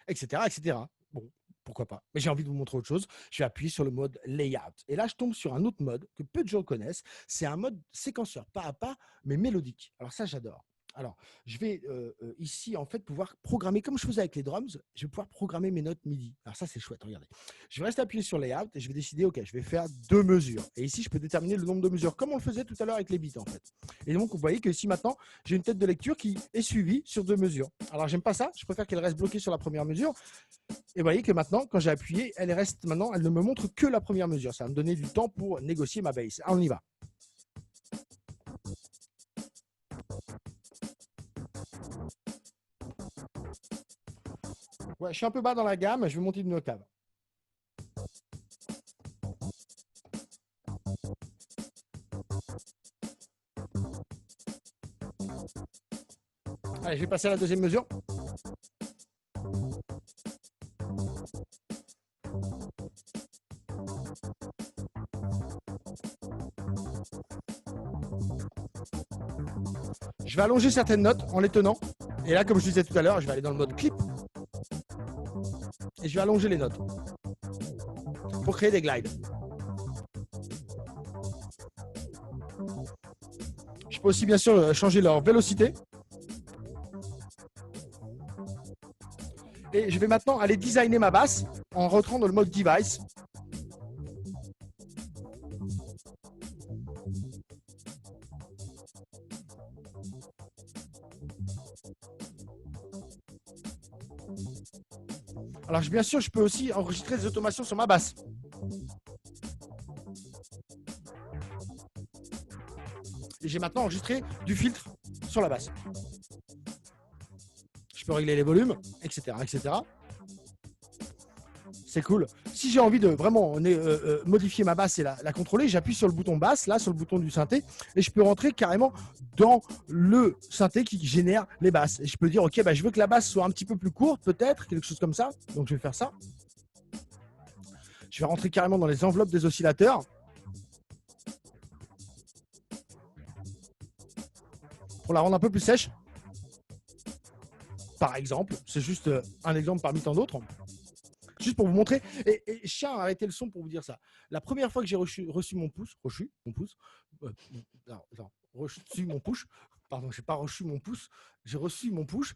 Etc., etc. Bon, pourquoi pas. Mais j'ai envie de vous montrer autre chose. Je vais appuyer sur le mode Layout. Et là, je tombe sur un autre mode que peu de gens connaissent. C'est un mode séquenceur, pas à pas, mais mélodique. Alors ça, j'adore. Alors, je vais ici, en fait, pouvoir programmer, comme je faisais avec les drums, je vais pouvoir programmer mes notes MIDI. Alors ça, c'est chouette, regardez. Je vais rester appuyé sur Layout et je vais décider, OK, je vais faire 2 mesures. Et ici, je peux déterminer le nombre de mesures, comme on le faisait tout à l'heure avec les beats, en fait. Et donc, vous voyez que ici, maintenant, j'ai une tête de lecture qui est suivie sur 2 mesures. Alors, j'aime pas ça. Je préfère qu'elle reste bloquée sur la première mesure. Et vous voyez que maintenant, quand j'ai appuyé, elle ne me montre que la première mesure. Ça va me donner du temps pour négocier ma bass. Alors, on y va. Ouais, je suis un peu bas dans la gamme, je vais monter d'une octave. Allez, je vais passer à la deuxième mesure. Je vais allonger certaines notes en les tenant. Et là, comme je disais tout à l'heure, je vais aller dans le mode clip. Et je vais allonger les notes pour créer des glides. Je peux aussi bien sûr changer leur vélocité. Et je vais maintenant aller designer ma basse en rentrant dans le mode device. Alors bien sûr, je peux aussi enregistrer des automations sur ma basse. Et j'ai maintenant enregistré du filtre sur la basse. Je peux régler les volumes, etc., etc. C'est cool. Si j'ai envie de vraiment modifier ma basse et la contrôler, j'appuie sur le bouton basse, là, sur le bouton du synthé, et je peux rentrer carrément dans le synthé qui génère les basses. Et je peux dire, OK, bah, je veux que la basse soit un petit peu plus courte, peut-être, quelque chose comme ça. Donc, je vais faire ça. Je vais rentrer carrément dans les enveloppes des oscillateurs. Pour la rendre un peu plus sèche. Par exemple, c'est juste un exemple parmi tant d'autres. Juste pour vous montrer. Et je tiens à arrêter le son pour vous dire ça. La première fois que j'ai reçu mon pouce, reçu mon push, pardon, j'ai pas reçu mon pouce, j'ai reçu mon push.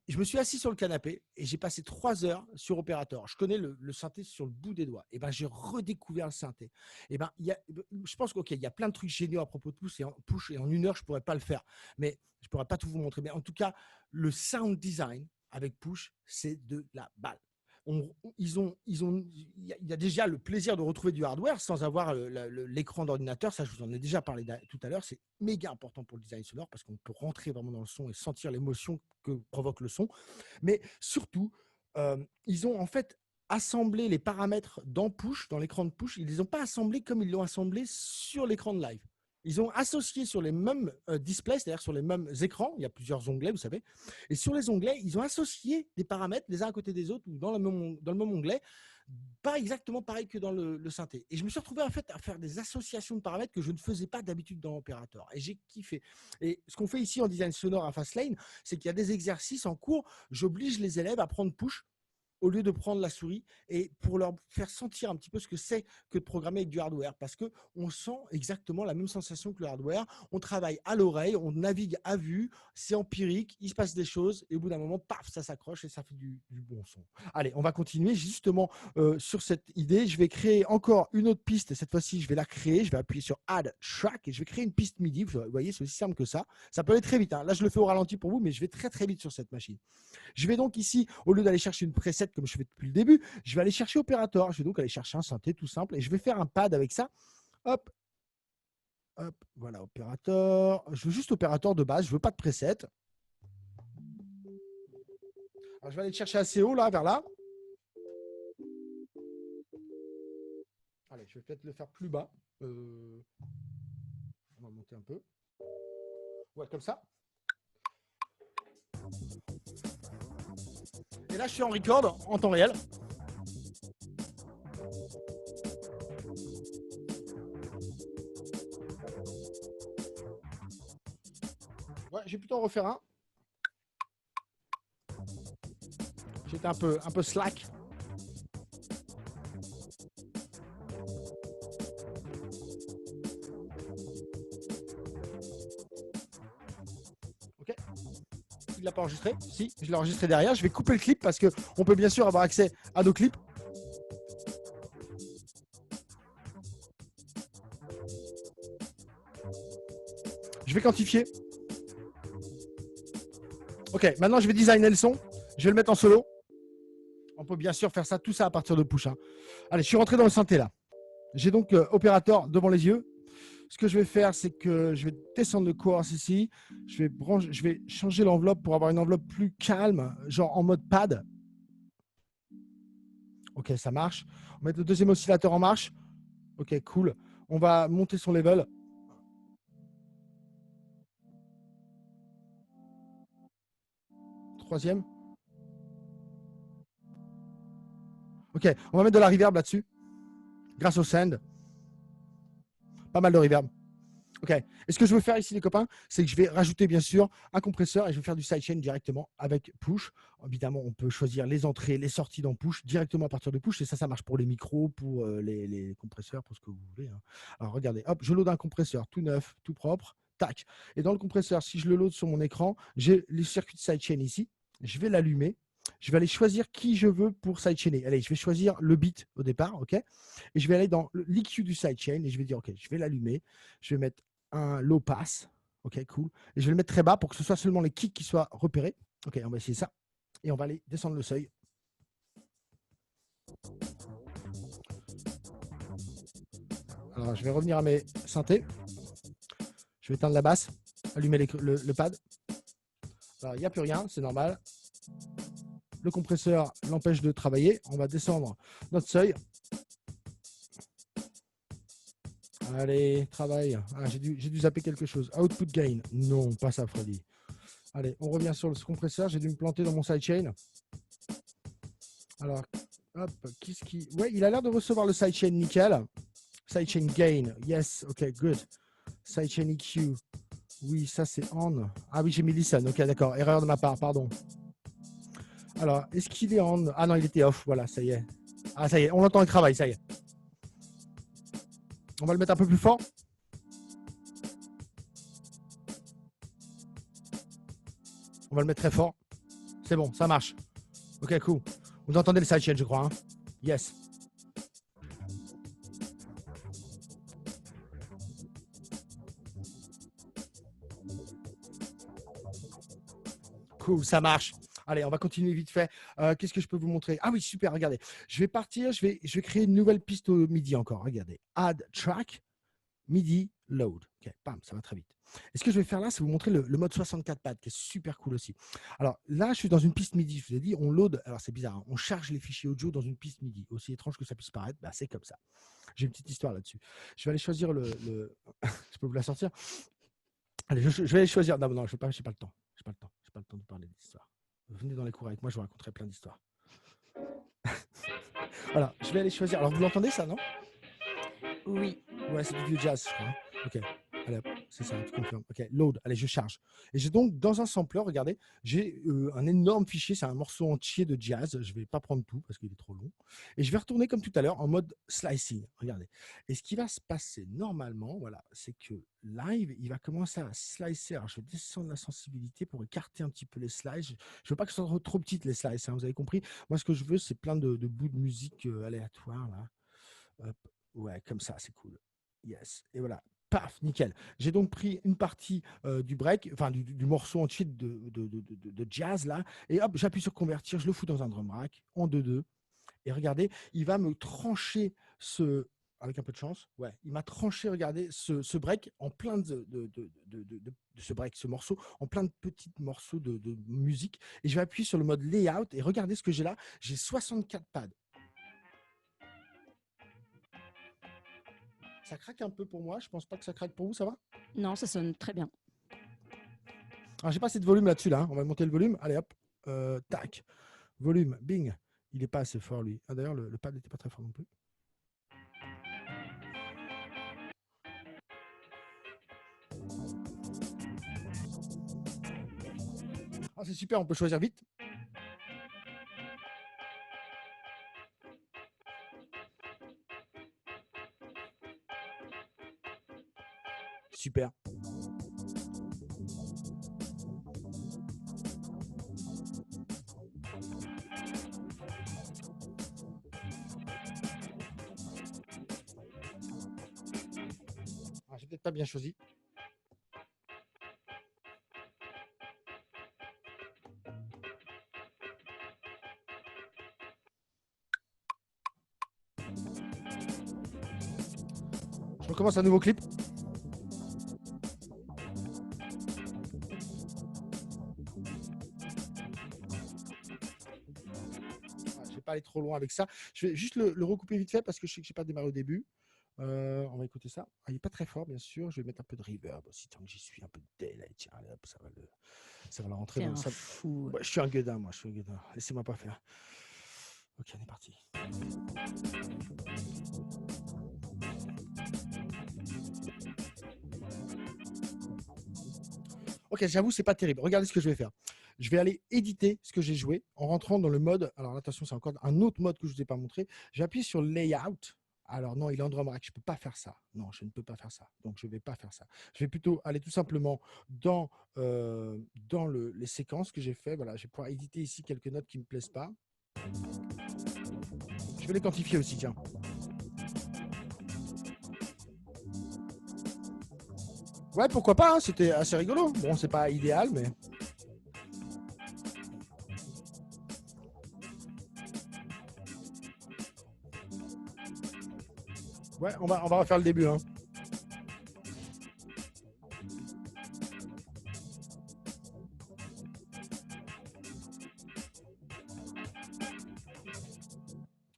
Je me suis assis sur le canapé et j'ai passé 3 heures sur Operator. Je connais le synthé sur le bout des doigts. Et ben, j'ai redécouvert le synthé. Et ben, je pense qu'il y a plein de trucs géniaux à propos de push et en 1 heure, je pourrais pas le faire. Mais je pourrais pas tout vous montrer. Mais en tout cas, le sound design avec push, c'est de la balle. Il y a déjà le plaisir de retrouver du hardware sans avoir l'écran d'ordinateur. Ça, je vous en ai déjà parlé tout à l'heure. C'est méga important pour le design sonore parce qu'on peut rentrer vraiment dans le son et sentir l'émotion que provoque le son. Mais surtout, ils ont en fait assemblé les paramètres dans Push, dans l'écran de Push. Ils ne les ont pas assemblés comme ils l'ont assemblé sur l'écran de live. Ils ont associé sur les mêmes displays, c'est-à-dire sur les mêmes écrans. Il y a plusieurs onglets, vous savez. Et sur les onglets, ils ont associé des paramètres les uns à côté des autres ou dans le même onglet, pas exactement pareil que dans le synthé. Et je me suis retrouvé en fait à faire des associations de paramètres que je ne faisais pas d'habitude dans Operator. Et j'ai kiffé. Et ce qu'on fait ici en design sonore à Fastlane, c'est qu'il y a des exercices en cours. J'oblige les élèves à prendre Push au lieu de prendre la souris et pour leur faire sentir un petit peu ce que c'est que de programmer avec du hardware parce qu'on sent exactement la même sensation que le hardware. On travaille à l'oreille, on navigue à vue, c'est empirique, il se passe des choses et au bout d'un moment, paf, ça s'accroche et ça fait du bon son. Allez, on va continuer justement sur cette idée. Je vais créer encore une autre piste. Cette fois-ci, je vais la créer. Je vais appuyer sur Add Track et je vais créer une piste MIDI. Vous voyez, c'est aussi simple que ça. Ça peut aller très vite. Hein. Là, je le fais au ralenti pour vous, mais je vais très, très vite sur cette machine. Je vais donc ici, au lieu d'aller chercher une preset comme je fais depuis le début, je vais aller chercher Operator. Je vais donc aller chercher un synthé tout simple et je vais faire un pad avec ça. Hop, hop, voilà, Operator. Je veux juste Operator de base, je ne veux pas de preset. Alors, je vais aller le chercher assez haut, là, vers là. Allez, je vais peut-être le faire plus bas. On va monter un peu. Ouais, comme ça. Et là, je suis en record en temps réel. Ouais, j'ai plutôt en refaire un. J'étais un peu slack. Ok. Il l'a pas enregistré? Si, je l'ai enregistré derrière. Je vais couper le clip parce qu'on peut bien sûr avoir accès à nos clips. Je vais quantifier. Ok, maintenant je vais designer le son. Je vais le mettre en solo. On peut bien sûr faire ça, tout ça à partir de Push. Hein. Allez, je suis rentré dans le synthé là. J'ai donc Operator devant les yeux. Ce que je vais faire, c'est que je vais descendre le course ici. Je vais changer l'enveloppe pour avoir une enveloppe plus calme, genre en mode pad. Ok, ça marche. On va mettre le deuxième oscillateur en marche. Ok, cool. On va monter son level. Troisième. Ok, on va mettre de la reverb là-dessus. Grâce au send. Pas mal de reverb. Ok. Et ce que je veux faire ici, les copains, c'est que je vais rajouter bien sûr un compresseur et je vais faire du sidechain directement avec Push. Évidemment, on peut choisir les entrées, les sorties dans Push directement à partir de Push. Et ça marche pour les micros, pour les compresseurs, pour ce que vous voulez. Hein. Alors, regardez, hop, je load un compresseur tout neuf, tout propre. Tac. Et dans le compresseur, si je le load sur mon écran, j'ai le circuit de sidechain ici. Je vais l'allumer. Je vais aller choisir qui je veux pour sidechainer. Allez, je vais choisir le bit au départ, ok. Et je vais aller dans l'EQ du sidechain et je vais dire, ok, je vais l'allumer. Je vais mettre un low pass. Ok, cool. Et je vais le mettre très bas pour que ce soit seulement les kicks qui soient repérés. Ok, on va essayer ça. Et on va aller descendre le seuil. Alors, je vais revenir à mes synthés. Je vais éteindre la basse, allumer le pad. Alors, il n'y a plus rien, c'est normal. Le compresseur l'empêche de travailler. On va descendre notre seuil. Allez, travail. Ah, j'ai dû zapper quelque chose. Output gain. Non, pas ça, Freddy. Allez, on revient sur le compresseur. J'ai dû me planter dans mon sidechain. Alors, hop, qu'est-ce qui... Ouais, il a l'air de recevoir le sidechain nickel. Sidechain gain. Yes, ok, good. Sidechain EQ. Oui, ça c'est on. Ah oui, j'ai mis listen. Ok, d'accord. Erreur de ma part, pardon. Alors, est-ce qu'il est on? Ah non, il était off. Voilà, ça y est. Ah, ça y est, on l'entend, il travaille, ça y est. On va le mettre un peu plus fort. On va le mettre très fort. C'est bon, ça marche. Ok, cool. Vous entendez le sidechain, je crois. Hein? Yes. Cool, ça marche. Allez, on va continuer vite fait. Qu'est-ce que je peux vous montrer? Ah oui, super, regardez. Je vais partir, je vais créer une nouvelle piste au MIDI encore. Regardez. Add track, MIDI, load. Ok, bam, ça va très vite. Et ce que je vais faire là, c'est vous montrer le mode 64 pads, qui est super cool aussi. Alors là, je suis dans une piste MIDI. Je vous ai dit, on load. Alors c'est bizarre, hein, on charge les fichiers audio dans une piste MIDI. Aussi étrange que ça puisse paraître, bah, c'est comme ça. J'ai une petite histoire là-dessus. Je vais aller choisir je peux vous la sortir? Allez, je vais aller choisir. Non, je n'ai pas le temps. Je n'ai pas le temps. J'ai pas le temps de parler d'histoire. Venez dans les cours avec moi, je vous raconterai plein d'histoires. Voilà, je vais aller choisir. Alors, vous l'entendez ça, non? Oui. Ouais, c'est du vieux jazz, je crois. Hein. Ok, allez hop, c'est ça, tu confirmes. Ok, load, allez, je charge. Et j'ai donc, dans un sampler, regardez, j'ai un énorme fichier, c'est un morceau entier de jazz. Je ne vais pas prendre tout parce qu'il est trop long. Et je vais retourner comme tout à l'heure en mode slicing. Regardez. Et ce qui va se passer normalement, voilà, c'est que live, il va commencer à slicer. Alors, je vais descendre la sensibilité pour écarter un petit peu les slices. Je ne veux pas que ce soit trop petites les slices, hein, vous avez compris. Moi, ce que je veux, c'est plein de bouts de musique aléatoires, là. Hop. Ouais, comme ça, c'est cool. Yes. Et voilà. Paf, nickel. J'ai donc pris une partie du break, enfin du morceau entier de jazz là, et hop, j'appuie sur convertir, je le fous dans un drum rack en 2-2. Et regardez, il va me trancher avec un peu de chance, ouais, il m'a tranché, regardez, ce break en plein de ce break, ce morceau, en plein de petits morceaux de musique. Et je vais appuyer sur le mode layout et regardez ce que j'ai là. J'ai 64 pads. Ça craque un peu pour moi. Je pense pas que ça craque pour vous. Ça va? Non, ça sonne très bien. Alors, j'ai pas assez de volume là-dessus. Là. On va monter le volume. Allez, hop. Tac. Volume. Bing. Il n'est pas assez fort, lui. Ah, d'ailleurs, le pad n'était pas très fort non plus. Ah, c'est super. On peut choisir vite. Super. Ah, j'ai peut-être pas bien choisi. Je recommence un nouveau clip. Je vais pas aller trop loin avec ça. Je vais juste le recouper vite fait parce que je sais que j'ai pas démarré au début. On va écouter ça. Ah, il n'est pas très fort, bien sûr. Je vais mettre un peu de reverb aussi, tant que j'y suis, un peu de delay. Tiens, allez, hop, ça va le rentrer T'es dans un ça. fou. Ouais, je suis un gueudin, moi, je suis un gueudin. Laissez-moi pas faire. Ok, on est parti. Ok, j'avoue, c'est pas terrible. Regardez ce que je vais faire. Je vais aller éditer ce que j'ai joué en rentrant dans le mode. Alors attention, c'est encore un autre mode que je ne vous ai pas montré. Je vais appuyer sur Layout. Alors non, il est en drum rack. Je ne peux pas faire ça. Non, je ne peux pas faire ça. Donc je ne vais pas faire ça. Je vais plutôt aller tout simplement dans les séquences que j'ai fait. Voilà, je vais pouvoir éditer ici quelques notes qui ne me plaisent pas. Je vais les quantifier aussi, tiens. Ouais, pourquoi pas, hein, c'était assez rigolo. Bon, c'est pas idéal, mais. Ouais, on va refaire le début. Hein.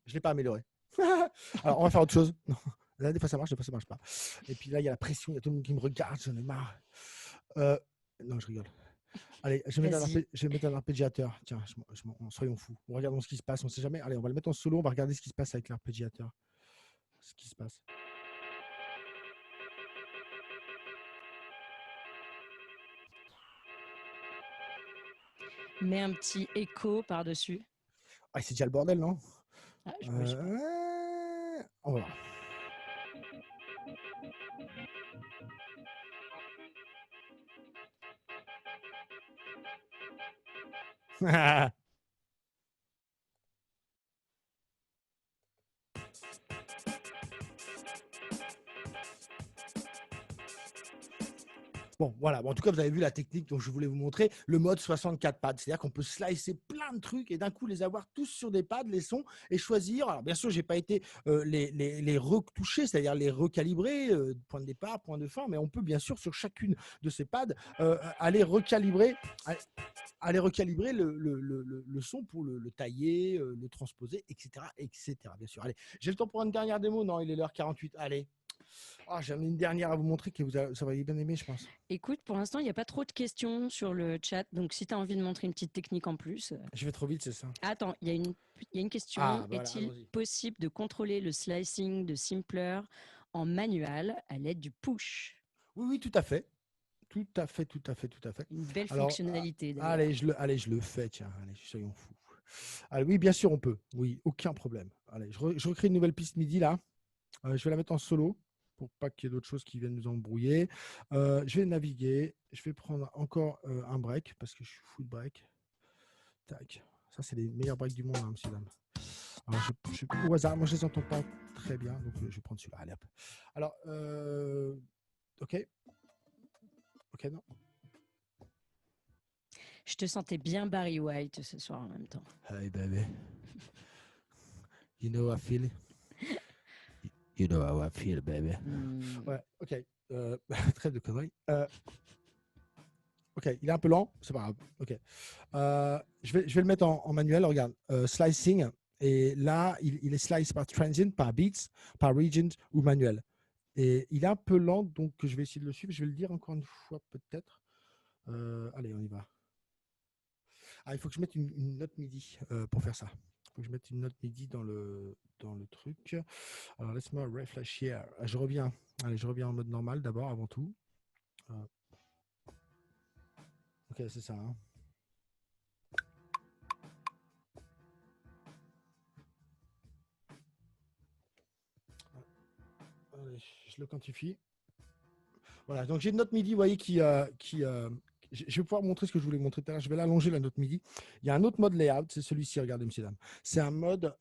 Je ne l'ai pas amélioré. Alors, on va faire autre chose. Non. Là, des fois, ça marche, des fois, ça ne marche pas. Et puis là, il y a la pression, il y a tout le monde qui me regarde, j'en ai marre. Non, je rigole. Allez, je vais mettre un arpégiateur. Tiens, soyons fous. Regardons ce qui se passe, on ne sait jamais. Allez, on va le mettre en solo, on va regarder ce qui se passe avec l'arpégiateur. Ce qui se passe. Mets un petit écho par-dessus. Ah, c'est déjà le bordel, non? Ah, je sais pas. On va voir. Bon, voilà. Bon, en tout cas, vous avez vu la technique dont je voulais vous montrer, le mode 64 pads. C'est-à-dire qu'on peut slicer plein de trucs et d'un coup les avoir tous sur des pads, les sons, et choisir. Alors, bien sûr, je n'ai pas été les retoucher, c'est-à-dire les recalibrer, point de départ, point de fin, mais on peut bien sûr sur chacune de ces pads aller recalibrer. Aller recalibrer le son pour le tailler, le transposer, etc., etc. Bien sûr. Allez, j'ai le temps pour une dernière démo. Non, il est l'heure 48. Allez. Ah, j'en ai une dernière à vous montrer que ça va bien aimer, je pense. Écoute, pour l'instant, il n'y a pas trop de questions sur le chat. Donc, si tu as envie de montrer une petite technique en plus. Je vais trop vite, c'est ça. Attends, il y a une question. Ah, voilà, Est-il allons-y. possible de contrôler le slicing de Simpler en manuel à l'aide du push? Oui, oui, tout à fait. Tout à fait, tout à fait, tout à fait. Une belle Alors, fonctionnalité d'ailleurs. allez, je le fais, tiens. Allez, soyons fous. Allez, oui, bien sûr, on peut. Oui, aucun problème. Allez, je recrée une nouvelle piste MIDI là. Je vais la mettre en solo pour pas qu'il y ait d'autres choses qui viennent nous embrouiller. Je vais naviguer. Je vais prendre encore un break parce que je suis fou de break. Tac. Ça, c'est les meilleurs breaks du monde, hein, monsieur, dame. Alors, au hasard, moi, je les entends pas très bien, donc je vais prendre celui-là. Allez, hop. Alors, ok. Ok, non. Je te sentais bien Barry White ce soir en même temps. Hey, baby. You know how I feel. You know how I feel, baby. Ouais, ok. Trêve de conneries. Ok, il est un peu lent, c'est pas grave. Ok. Je vais le mettre en manuel. Regarde, slicing. Et là, il est slice par transient, par beats, par region ou manuel. Et il est un peu lent, donc je vais essayer de le suivre. Je vais le dire encore une fois, peut-être. Allez, on y va. Ah, il faut que je mette une note MIDI pour faire ça. Il faut que je mette une note MIDI dans le truc. Alors, laisse-moi réfléchir. Je reviens. Allez, je reviens en mode normal d'abord, avant tout. Ok, c'est ça. Hein. Allez, je le quantifie. Voilà, donc j'ai une note MIDI, vous voyez, je vais pouvoir montrer ce que je voulais montrer tout à l'heure. Je vais l'allonger, la note MIDI. Il y a un autre mode layout, c'est celui-ci, regardez, messieurs, dames. C'est un mode,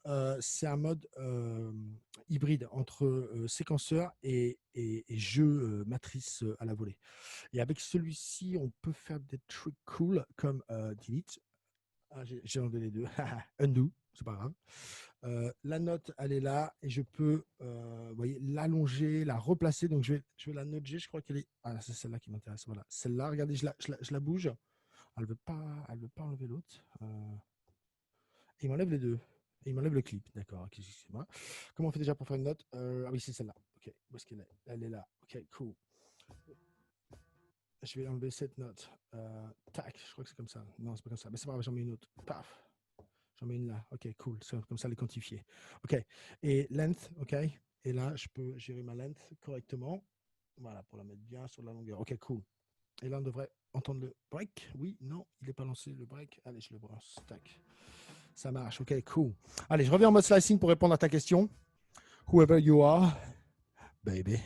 hybride entre séquenceur et jeu matrice à la volée. Et avec celui-ci, on peut faire des trucs cool comme delete. Ah, j'ai enlevé les deux. Undo, c'est pas grave. La note, elle est là et je peux vous voyez, l'allonger, la replacer. Donc, je vais la nudger. Je crois qu'elle est. Ah, c'est celle-là qui m'intéresse. Voilà. Celle-là, regardez, je la bouge. Elle ne veut pas enlever l'autre. Il m'enlève les deux. Et il m'enlève le clip. D'accord. Okay, excusez-moi. Comment on fait déjà pour faire une note Ah oui, c'est celle-là. Ok. Où est-ce qu'elle est? Elle est là. Ok, cool. Je vais enlever cette note. Tac. Je crois que c'est comme ça. Non, c'est pas comme ça. Mais c'est pas grave, j'en mets une autre. Paf. J'en mets une là. OK, cool. Comme ça, les quantifier. OK. Et length, OK. Et là, je peux gérer ma length correctement. Voilà, pour la mettre bien sur la longueur. OK, cool. Et là, on devrait entendre le break. Oui, non, il n'est pas lancé le break. Allez, je le brosse. Tac. Ça marche. OK, cool. Allez, je reviens en mode slicing pour répondre à ta question. Whoever you are, baby.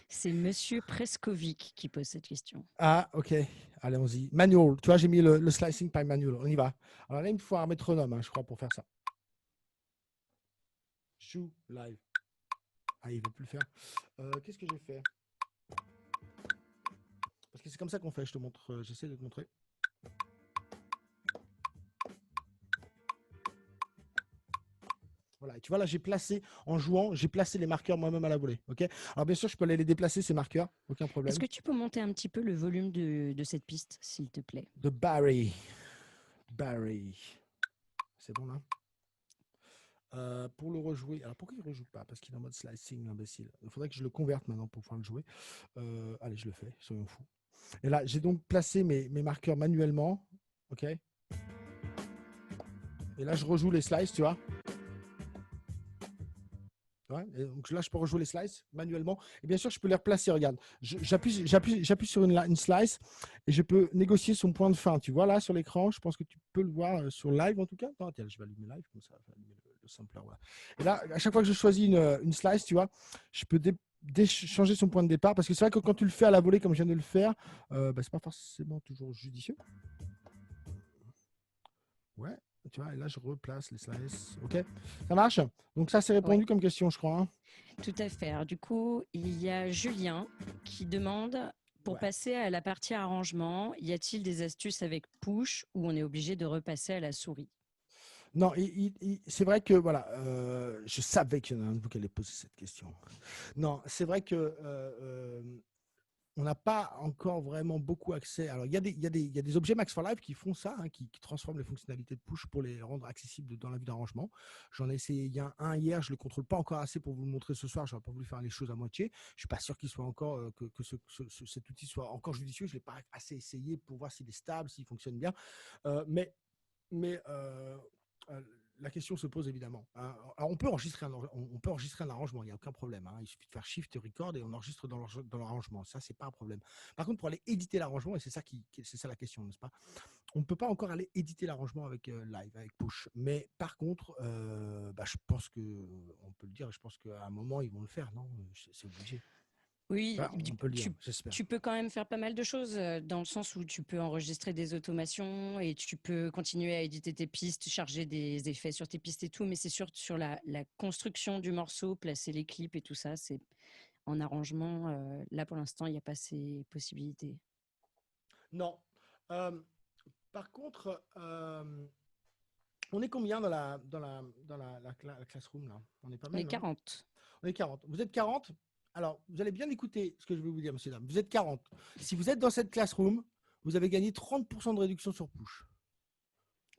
C'est Monsieur Preskovic qui pose cette question. Ah, OK. Allez, on-y. Manual. Tu vois, j'ai mis le slicing by manual. On y va. Alors là, il me faut un métronome, hein, je crois, pour faire ça. Shoe live. Ah, il ne veut plus le faire. Qu'est-ce que j'ai fait? Parce que c'est comme ça qu'on fait. Je te montre. J'essaie de te montrer. Voilà. Et tu vois, là, j'ai placé, en jouant, j'ai placé les marqueurs moi-même à la volée. OK? Alors, bien sûr, je peux aller les déplacer, ces marqueurs. Aucun problème. Est-ce que tu peux monter un petit peu le volume de cette piste, s'il te plaît? De Barry. Barry. C'est bon, là? Pour le rejouer. Alors, pourquoi il ne rejoue pas? Parce qu'il est en mode slicing, l'imbécile. Il faudrait que je le converte maintenant pour pouvoir le jouer. Allez, je le fais. Soyons fous. Et là, j'ai donc placé mes marqueurs manuellement. OK? Et là, je rejoue les slices, tu vois? Ouais, et donc là, je peux rejouer les slices manuellement. Et bien sûr, je peux les replacer. Regarde, j'appuie sur une slice et je peux négocier son point de fin. Tu vois là sur l'écran, je pense que tu peux le voir sur live en tout cas. Attends, tiens, je vais allumer live comme ça. Je vais allumer sampler, voilà. Et là, à chaque fois que je choisis une slice, tu vois, je peux changer son point de départ parce que c'est vrai que quand tu le fais à la volée comme je viens de le faire, c'est pas forcément toujours judicieux. Ouais, tu vois, et là je replace les slices. Ok, ça marche. Donc ça c'est Ouais, répondu comme question, je crois. Hein. tout à fait. Alors, du coup, il y a Julien qui demande, pour Ouais. passer à la partie arrangement, y a-t-il des astuces avec push où on est obligé de repasser à la souris? Non, c'est vrai que voilà, je savais qu'il y en a un de vous qui allait poser cette question. Non, c'est vrai que on n'a pas encore vraiment beaucoup accès. Alors, il y a des objets Max for Live qui font ça, hein, qui transforment les fonctionnalités de push pour les rendre accessibles dans la vue d'arrangement. J'en ai essayé il y a un hier, je ne le contrôle pas encore assez pour vous le montrer ce soir. Je n'aurais pas voulu faire les choses à moitié. Je ne suis pas sûr qu'il soit encore, que cet outil soit encore judicieux. Je ne l'ai pas assez essayé pour voir s'il est stable, s'il fonctionne bien. Mais la question se pose évidemment. Hein. Alors on peut enregistrer un arrangement, il n'y a aucun problème. Hein. Il suffit de faire Shift Record et on enregistre dans l'arrangement. Ça, c'est pas un problème. Par contre, pour aller éditer l'arrangement, et c'est ça la question, n'est-ce pas? On ne peut pas encore aller éditer l'arrangement avec Live, avec Push. Mais par contre, je pense que on peut le dire. Je pense qu'à un moment ils vont le faire, non? C'est obligé. Oui, Enfin, on peut le dire, tu, j'espère. tu peux quand même faire pas mal de choses dans le sens où tu peux enregistrer des automations et tu peux continuer à éditer tes pistes, charger des effets sur tes pistes et tout, mais c'est sûr sur la construction du morceau, placer les clips et tout ça, c'est en arrangement. Là, pour l'instant, il n'y a pas ces possibilités. Non. Euh, Par contre, on est combien dans la classroom là? On est pas On mal, est non? 40. On est 40. Vous êtes 40. Alors, vous allez bien écouter ce que je vais vous dire, monsieur, dames. Vous êtes 40. Si vous êtes dans cette classroom, vous avez gagné 30% de réduction sur push.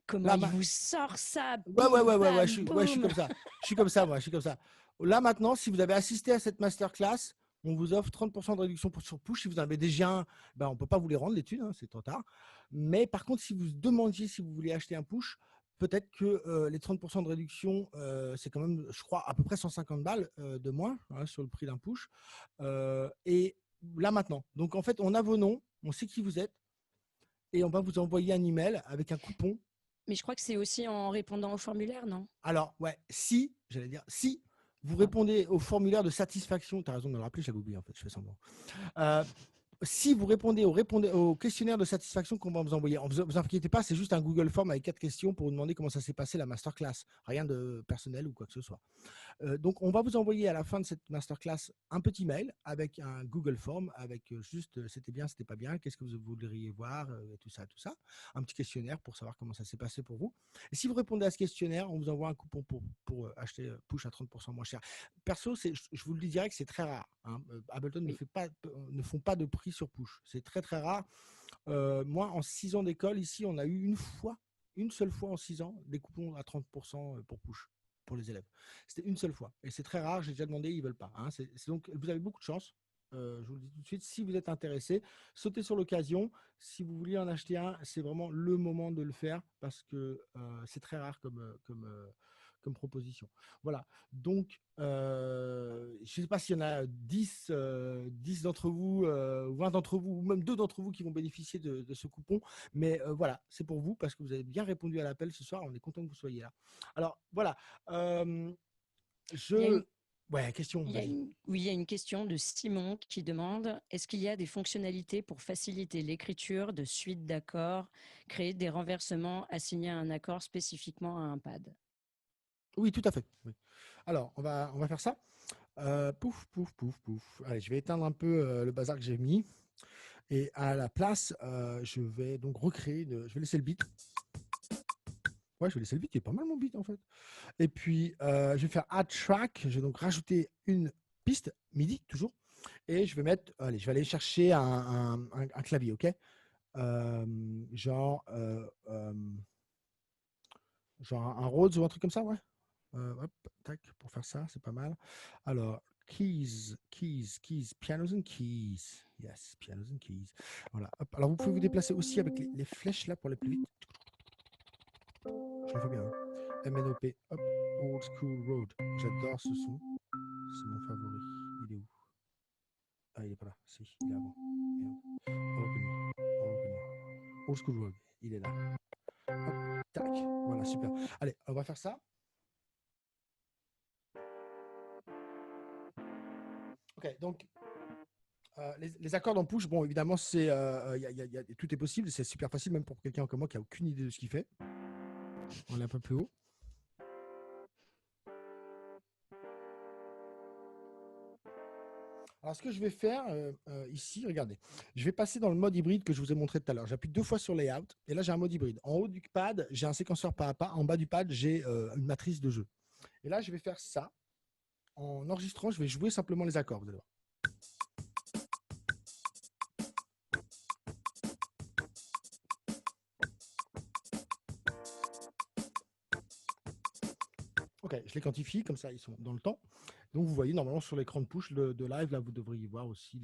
Comment Là, il vous sort ça? ouais, Bim, ouais, bam, je suis boum. comme ça. Je suis comme ça, moi, je suis comme ça. Là, maintenant, si vous avez assisté à cette masterclass, on vous offre 30% de réduction sur push. Si vous en avez déjà un, on ne peut pas vous les rendre, les thunes, hein, c'est trop tard. Mais par contre, si vous demandiez si vous voulez acheter un push, peut-être que les 30% de réduction, c'est quand même, je crois, à peu près 150 balles de moins, hein, sur le prix d'un push. Et là, maintenant. Donc, en fait, on a vos noms, on sait qui vous êtes, et on va vous envoyer un email avec un coupon. Mais je crois que c'est aussi en répondant au formulaire, non? Alors, ouais, si vous Ah. répondez au formulaire de satisfaction, tu as raison de me le rappeler, j'avais oublié en fait, je fais semblant. Euh, Si vous répondez au questionnaire de satisfaction qu'on va vous envoyer, ne vous inquiétez pas, c'est juste un Google Form avec 4 questions pour vous demander comment ça s'est passé la masterclass. Rien de personnel ou quoi que ce soit. Donc, on va vous envoyer à la fin de cette masterclass un petit mail avec un Google Form, avec juste c'était bien, c'était pas bien, qu'est-ce que vous voudriez voir, tout ça, tout ça. Un petit questionnaire pour savoir comment ça s'est passé pour vous. Et si vous répondez à ce questionnaire, on vous envoie un coupon pour acheter Push à 30% moins cher. Perso, je vous le dis direct, c'est très rare. Hein. Ableton Oui. ne font pas de prix sur Push. C'est très, très rare. Moi, en 6 ans d'école, ici, on a eu une seule fois en 6 ans, des coupons à 30% pour Push pour les élèves. C'était une seule fois. Et c'est très rare, j'ai déjà demandé, ils ne veulent pas. Hein. Donc, vous avez beaucoup de chance. Je vous le dis tout de suite, si vous êtes intéressé, sautez sur l'occasion. Si vous voulez en acheter un, c'est vraiment le moment de le faire parce que c'est très rare comme proposition. Voilà. Donc, je ne sais pas s'il y en a 10 d'entre vous, 20 d'entre vous, ou même 2 d'entre vous qui vont bénéficier de ce coupon. Mais voilà, c'est pour vous parce que vous avez bien répondu à l'appel ce soir. On est content que vous soyez là. Alors, voilà. Euh, Il y a une, Ouais, question, vas-y. oui, il y a une question de Simon qui demande, est-ce qu'il y a des fonctionnalités pour faciliter l'écriture de suites d'accords, créer des renversements, assigner un accord spécifiquement à un pad? Oui, tout à fait. Oui. Alors, on va faire ça. Pouf, pouf, pouf, pouf. Allez, je vais éteindre un peu le bazar que j'ai mis. Et à la place, je vais donc je vais laisser le beat. Ouais, je vais laisser le beat, il est pas mal mon beat en fait. Et puis, je vais faire add track. Je vais donc rajouter une piste MIDI toujours. Et allez, je vais aller chercher un clavier, ok? Euh, genre, genre un Rhodes ou un truc comme ça, ouais. Hop, tac, pour faire ça, c'est pas mal. Alors, keys, pianos and keys. Yes, pianos and keys. Voilà. Hop. Alors, vous pouvez vous déplacer aussi avec les flèches là pour aller plus vite. Je le fais bien. Hein. MNOP, hop, Old School Road. J'adore ce son. C'est mon favori. Il est où? Ah, il est pas là. Si, il est avant. Old School Road. Il est là. Hop, tac. Voilà, super. Allez, on va faire ça. Ok, donc les accords en push, bon, évidemment, tout est possible. C'est super facile, même pour quelqu'un comme moi qui a aucune idée de ce qu'il fait. On est un peu plus haut. Alors, ce que je vais faire ici, regardez, je vais passer dans le mode hybride que je vous ai montré tout à l'heure. J'appuie 2 fois sur Layout et là, j'ai un mode hybride. En haut du pad, j'ai un séquenceur pas à pas. En bas du pad, j'ai une matrice de jeu. Et là, je vais faire ça. En enregistrant, je vais jouer simplement les accords. Vous allez voir. Ok, je les quantifie, comme ça, ils sont dans le temps. Donc, vous voyez, normalement, sur l'écran de push de live, là, vous devriez voir aussi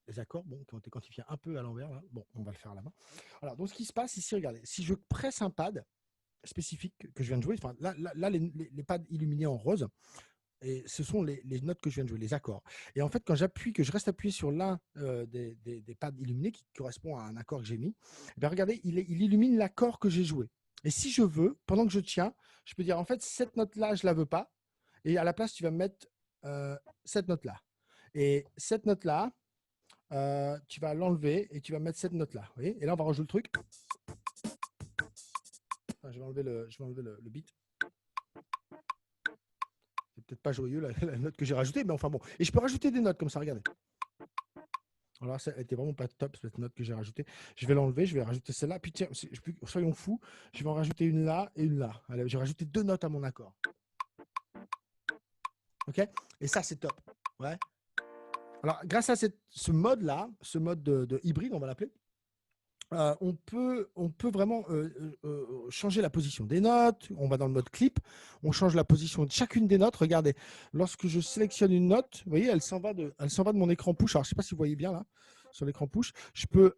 les accords qui ont été quantifiés un peu à l'envers. Là. Bon, on va le faire à la main. Voilà, donc ce qui se passe ici, regardez, si je presse un pad spécifique que je viens de jouer, enfin, là les pads illuminés en rose, et ce sont les notes que je viens de jouer, les accords. Et en fait, quand j'appuie, que je reste appuyé sur l'un des pads illuminés qui correspond à un accord que j'ai mis, eh bien, regardez, il illumine l'accord que j'ai joué. Et si je veux, pendant que je tiens, je peux dire en fait, cette note-là, je ne la veux pas. Et à la place, tu vas me mettre cette note-là. Et cette note-là, tu vas l'enlever et tu vas mettre cette note-là. Vous voyez. Et là, on va rejouer le truc. Enfin, je vais enlever le beat. C'est peut-être pas joyeux la note que j'ai rajoutée, mais enfin bon. Et je peux rajouter des notes comme ça, regardez. Alors, ça n'était vraiment pas top, cette note que j'ai rajoutée. Je vais l'enlever, je vais rajouter celle-là. Puis tiens, soyons fous, je vais en rajouter une là et une là. Allez, j'ai rajouté 2 notes à mon accord. OK. Et ça, c'est top. Ouais. Alors, grâce à ce mode-là, ce mode de hybride, on va l'appeler, on peut vraiment changer la position des notes. On va dans le mode clip, on change la position de chacune des notes. Regardez, lorsque je sélectionne une note, vous voyez, elle s'en va de mon écran push. Alors, je ne sais pas si vous voyez bien là, sur l'écran push. Je peux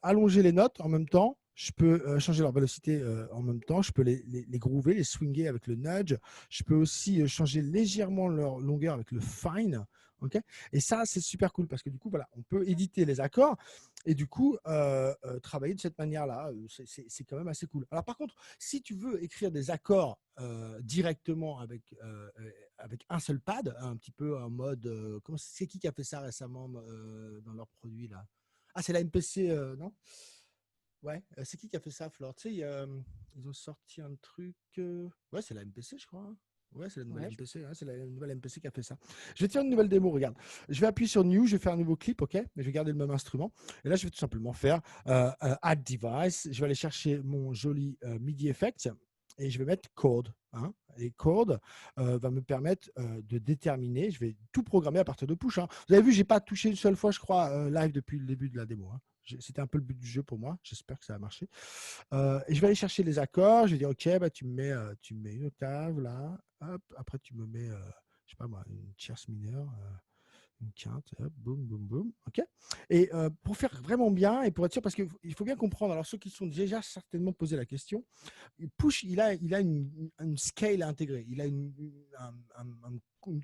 allonger les notes en même temps. Je peux changer leur vélocité en même temps. Je peux les groover, les swinger avec le nudge. Je peux aussi changer légèrement leur longueur avec le fine. Okay, et ça, c'est super cool parce que du coup, voilà, on peut éditer les accords et du coup, travailler de cette manière-là. C'est quand même assez cool. Alors par contre, si tu veux écrire des accords directement avec un seul pad, un petit peu en mode… c'est qui a fait ça récemment dans leurs produits là? Ah, c'est la MPC, non? Ouais, c'est qui a fait ça, Flore? Tu sais, ils ont sorti un truc… Ouais, c'est la MPC, je crois. Hein. Ouais, c'est la nouvelle Ouais, MPC. Hein, c'est la nouvelle MPC qui a fait ça. Je vais te faire une nouvelle démo, regarde. Je vais appuyer sur New, je vais faire un nouveau clip, ok? Mais je vais garder le même instrument. Et là, je vais tout simplement faire Add Device. Je vais aller chercher mon joli MIDI Effect et je vais mettre Chord. Hein. Et Chord va me permettre de déterminer. Je vais tout programmer à partir de push. Hein. Vous avez vu, j'ai pas touché une seule fois, je crois, live depuis le début de la démo. Hein. C'était un peu le but du jeu pour moi. J'espère que ça a marché. Et je vais aller chercher les accords. Je vais dire, OK, bah, tu me mets une octave là. Hop. Après, tu me mets, je sais pas moi, une tierce mineure, une quinte. Hop, boum, boum, boum. OK. Et pour faire vraiment bien et pour être sûr, parce qu'il faut bien comprendre, alors ceux qui sont déjà certainement posé la question, Push, il a une scale intégrée. Il a une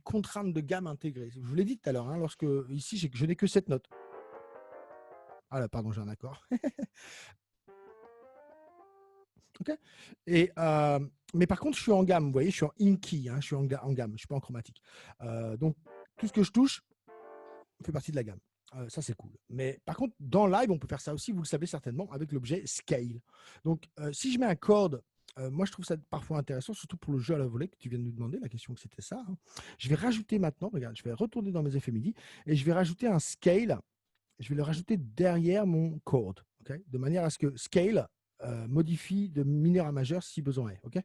contrainte de gamme intégrée. Je vous l'ai dit tout à l'heure, hein, lorsque ici, je n'ai que 7 notes. Ah là, pardon, j'ai un accord. Okay. Et, mais par contre, je suis en gamme, vous voyez, je suis en in-key, hein, je suis en gamme, je ne suis pas en chromatique. Donc, tout ce que je touche fait partie de la gamme. Ça, c'est cool. Mais par contre, dans live, on peut faire ça aussi, vous le savez certainement, avec l'objet scale. Donc, si je mets un chord, moi, je trouve ça parfois intéressant, surtout pour le jeu à la volée que tu viens de nous demander, la question que c'était ça. Hein. Je vais rajouter maintenant, regarde, je vais retourner dans mes effets MIDI et je vais rajouter un scale. Je vais le rajouter derrière mon chord, okay, de manière à ce que scale modifie de mineur à majeur si besoin est. Okay,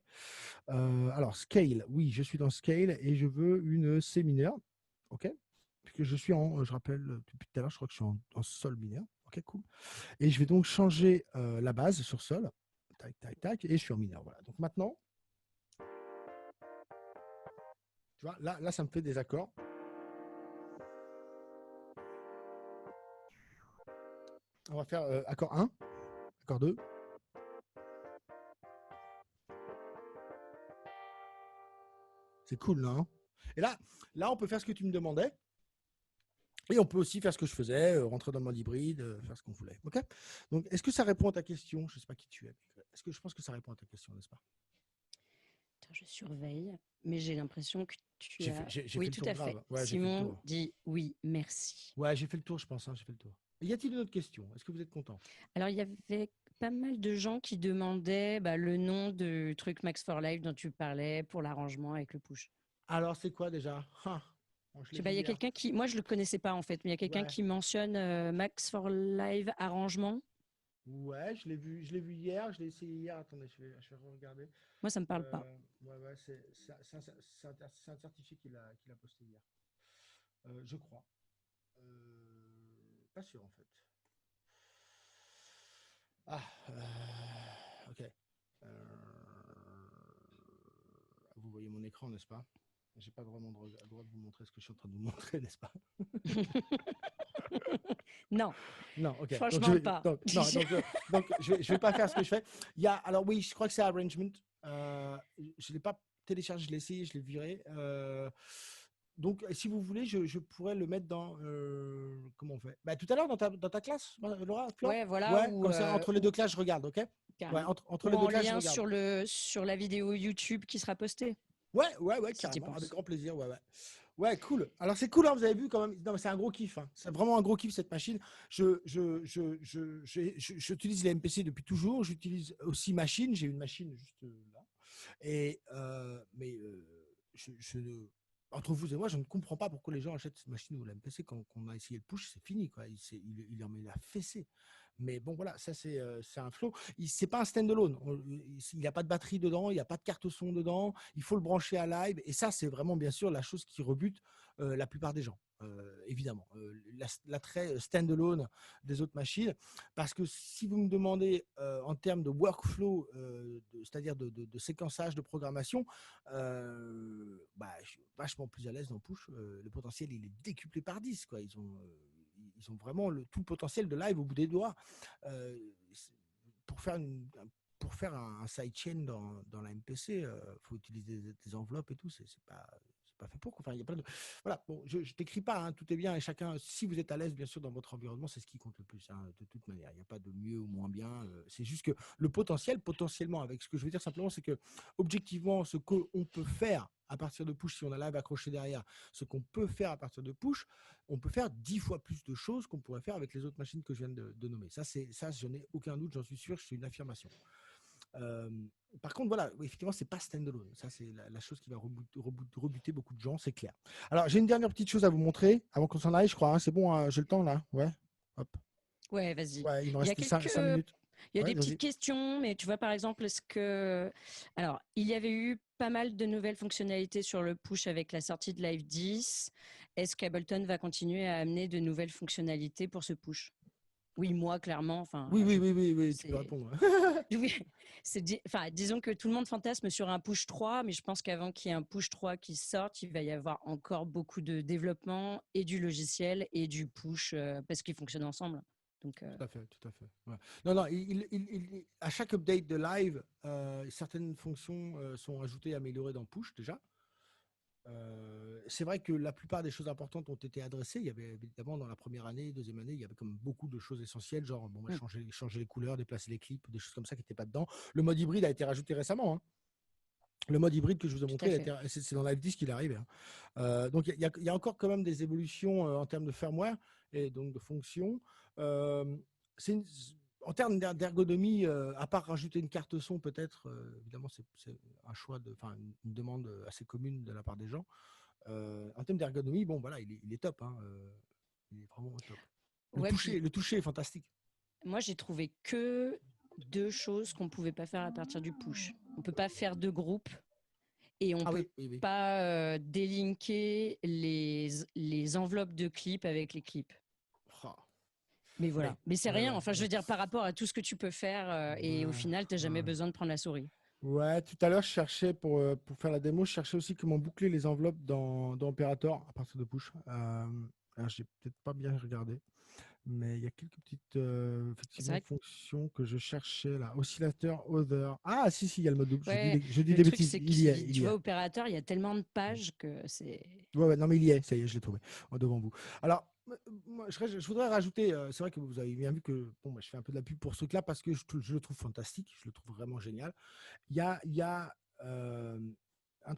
alors, scale, oui, je suis dans scale et je veux une C mineur. OK, puisque je suis je rappelle, depuis tout à l'heure, je crois que je suis en sol mineur. OK, cool. Et je vais donc changer la base sur sol. Tac, tac, tac. Et je suis en mineur. Voilà. Donc maintenant, tu vois, là, ça me fait des accords. On va faire accord 1, accord 2. C'est cool, non? Et là, on peut faire ce que tu me demandais. Et on peut aussi faire ce que je faisais, rentrer dans le mode hybride, faire ce qu'on voulait. Okay, donc, est-ce que ça répond à ta question? Je ne sais pas qui tu es. Je pense que ça répond à ta question, n'est-ce pas? attends, je surveille, mais j'ai l'impression que Tu as... J'ai fait Oui, le tout tour à fait. grave. Ouais, j'ai fait le Simon tour. dit oui, merci. Ouais, j'ai fait le tour, je pense. Hein, j'ai fait le tour. Y a-t-il une autre question? Est-ce que vous êtes content? Alors, il y avait pas mal de gens qui demandaient le nom du truc Max for Life dont tu parlais pour l'arrangement avec le push. Alors, c'est quoi déjà? Ah, bon, je Je l'ai sais vu pas, il y a hier. quelqu'un qui, moi je le connaissais pas en fait, mais il y a quelqu'un Ouais. qui mentionne Max for Live arrangement. Ouais, je l'ai vu hier, je l'ai essayé hier. Attendez, je vais regarder. Moi ça me parle pas. Ouais, c'est un certifié qu'il a posté hier. Je crois. Pas sûr en fait. Ah, ok. Vous voyez mon écran, n'est-ce pas? J'ai pas vraiment le droit de vous montrer ce que je suis en train de vous montrer, n'est-ce pas? Non, Non, ok. franchement pas. Donc je vais pas faire ce que je fais. Alors oui, je crois que c'est Arrangement. Je l'ai pas téléchargé, je l'ai essayé, je l'ai viré. Donc, si vous voulez, je pourrais le mettre dans. Comment on fait? Bah, tout à l'heure, dans ta classe, Laura, Flore? Ouais, voilà, Ouais, comme ça, entre les deux classes, je regarde, ok? Ouais, carrément. entre Ou les deux en classes, je lien regarde. sur la vidéo YouTube qui sera postée, Ouais, si tu carrément, avec penses. grand plaisir, ouais. Ouais, cool. Alors, c'est cool, hein, vous avez vu quand même. Non, mais c'est un gros kiff. Hein. C'est vraiment un gros kiff, cette machine. J'utilise les MPC depuis toujours. J'utilise aussi machine. J'ai une machine juste là. Entre vous et moi, je ne comprends pas pourquoi les gens achètent cette machine ou la MPC quand on a essayé le push, c'est fini, quoi. Il en met la fessée. Mais bon, voilà, ça c'est un flow. C'est pas un standalone. Il n'y a pas de batterie dedans, il n'y a pas de carte son dedans. Il faut le brancher à live. Et ça, c'est vraiment bien sûr la chose qui rebute la plupart des gens. Évidemment, l'attrait standalone des autres machines. Parce que si vous me demandez en termes de workflow, c'est-à-dire de séquençage, de programmation, je suis vachement plus à l'aise dans Push. Le potentiel, il est décuplé par 10, quoi. Ils ont vraiment tout le potentiel de live au bout des doigts. Euh, pour faire un sidechain dans la MPC, il faut utiliser des enveloppes et tout. C'est pas fait pour. Enfin, il y a plein de. Voilà. Bon, je t'écris pas. Hein, tout est bien et chacun. Si vous êtes à l'aise, bien sûr, dans votre environnement, c'est ce qui compte le plus. Hein, de toute manière, il n'y a pas de mieux ou moins bien. C'est juste que le potentiellement, avec ce que je veux dire simplement, c'est que objectivement, ce qu'on peut faire à partir de push, si on a live accroché derrière, ce qu'on peut faire à partir de push, on peut faire 10 fois plus de choses qu'on pourrait faire avec les autres machines que je viens de nommer. Ça, je n'ai aucun doute, j'en suis sûr, c'est une affirmation. Par contre, voilà, effectivement, c'est pas standalone. Ça, c'est la chose qui va rebuter beaucoup de gens, c'est clair. Alors, j'ai une dernière petite chose à vous montrer avant qu'on s'en aille, je crois. Hein. C'est bon, hein, j'ai le temps là. Ouais. Hop. Ouais, vas-y. Ouais, il me Il y a reste 5 minutes. il y a Ouais, des vas-y. petites questions, mais tu vois, par exemple, alors, il y avait eu pas mal de nouvelles fonctionnalités sur le push avec la sortie de Live 10. Est-ce qu'Ableton va continuer à amener de nouvelles fonctionnalités pour ce push? Oui, moi, clairement, enfin, Oui, tu peux c'est, répondre. oui, enfin, disons que tout le monde fantasme sur un push 3, mais je pense qu'avant qu'il y ait un push 3 qui sorte, il va y avoir encore beaucoup de développement et du logiciel et du push parce qu'ils fonctionnent ensemble. Donc, Tout à fait, tout à fait. Ouais. Non, à chaque update de live, certaines fonctions sont ajoutées et améliorées dans Push déjà. C'est vrai que la plupart des choses importantes ont été adressées. Il y avait évidemment dans la première année, deuxième année, il y avait comme beaucoup de choses essentielles, genre changer les couleurs, déplacer les clips, des choses comme ça qui n'étaient pas dedans. Le mode hybride a été rajouté récemment. Hein. Le mode hybride que je vous ai tout à montré, fait. c'est dans Live 10 qu'il est arrivé. Hein. Donc il y a encore quand même des évolutions en termes de firmware et donc de fonctions. En termes d'ergonomie, à part rajouter une carte son, peut-être, évidemment, c'est un choix, une demande assez commune de la part des gens. En termes d'ergonomie, bon, voilà, il est top. Hein, il est vraiment au top. Ouais, puis Le toucher est fantastique. moi, j'ai trouvé que deux choses qu'on ne pouvait pas faire à partir du push. On ne peut pas faire de groupe et on ne Ah peut oui. pas délinker les enveloppes de clips avec les clips. Oh. Mais voilà. Mais c'est rien. Enfin, je Ouais. veux dire, par rapport à tout ce que tu peux faire, et au final, tu n'as jamais besoin de prendre la souris. Ouais, tout à l'heure, je cherchais pour faire la démo, je cherchais aussi comment boucler les enveloppes dans Operator à partir de push. Alors, j'ai peut-être pas bien regardé, mais il y a quelques petites C'est effectivement vrai que fonctions que je cherchais là. Oscillateur, Other. Ah, si, il y a le mode double. ouais, Je dis le des truc, bêtises. c'est Il y est, que, il tu y vois, est. opérateur, il y a tellement de pages que c'est. Ouais, non, mais il y est. Ça y est, je l'ai trouvé devant vous. Alors, moi, je voudrais rajouter. C'est vrai que vous avez bien vu que bon, je fais un peu de la pub pour ce truc-là parce que je le trouve fantastique. Je le trouve vraiment génial. Il y a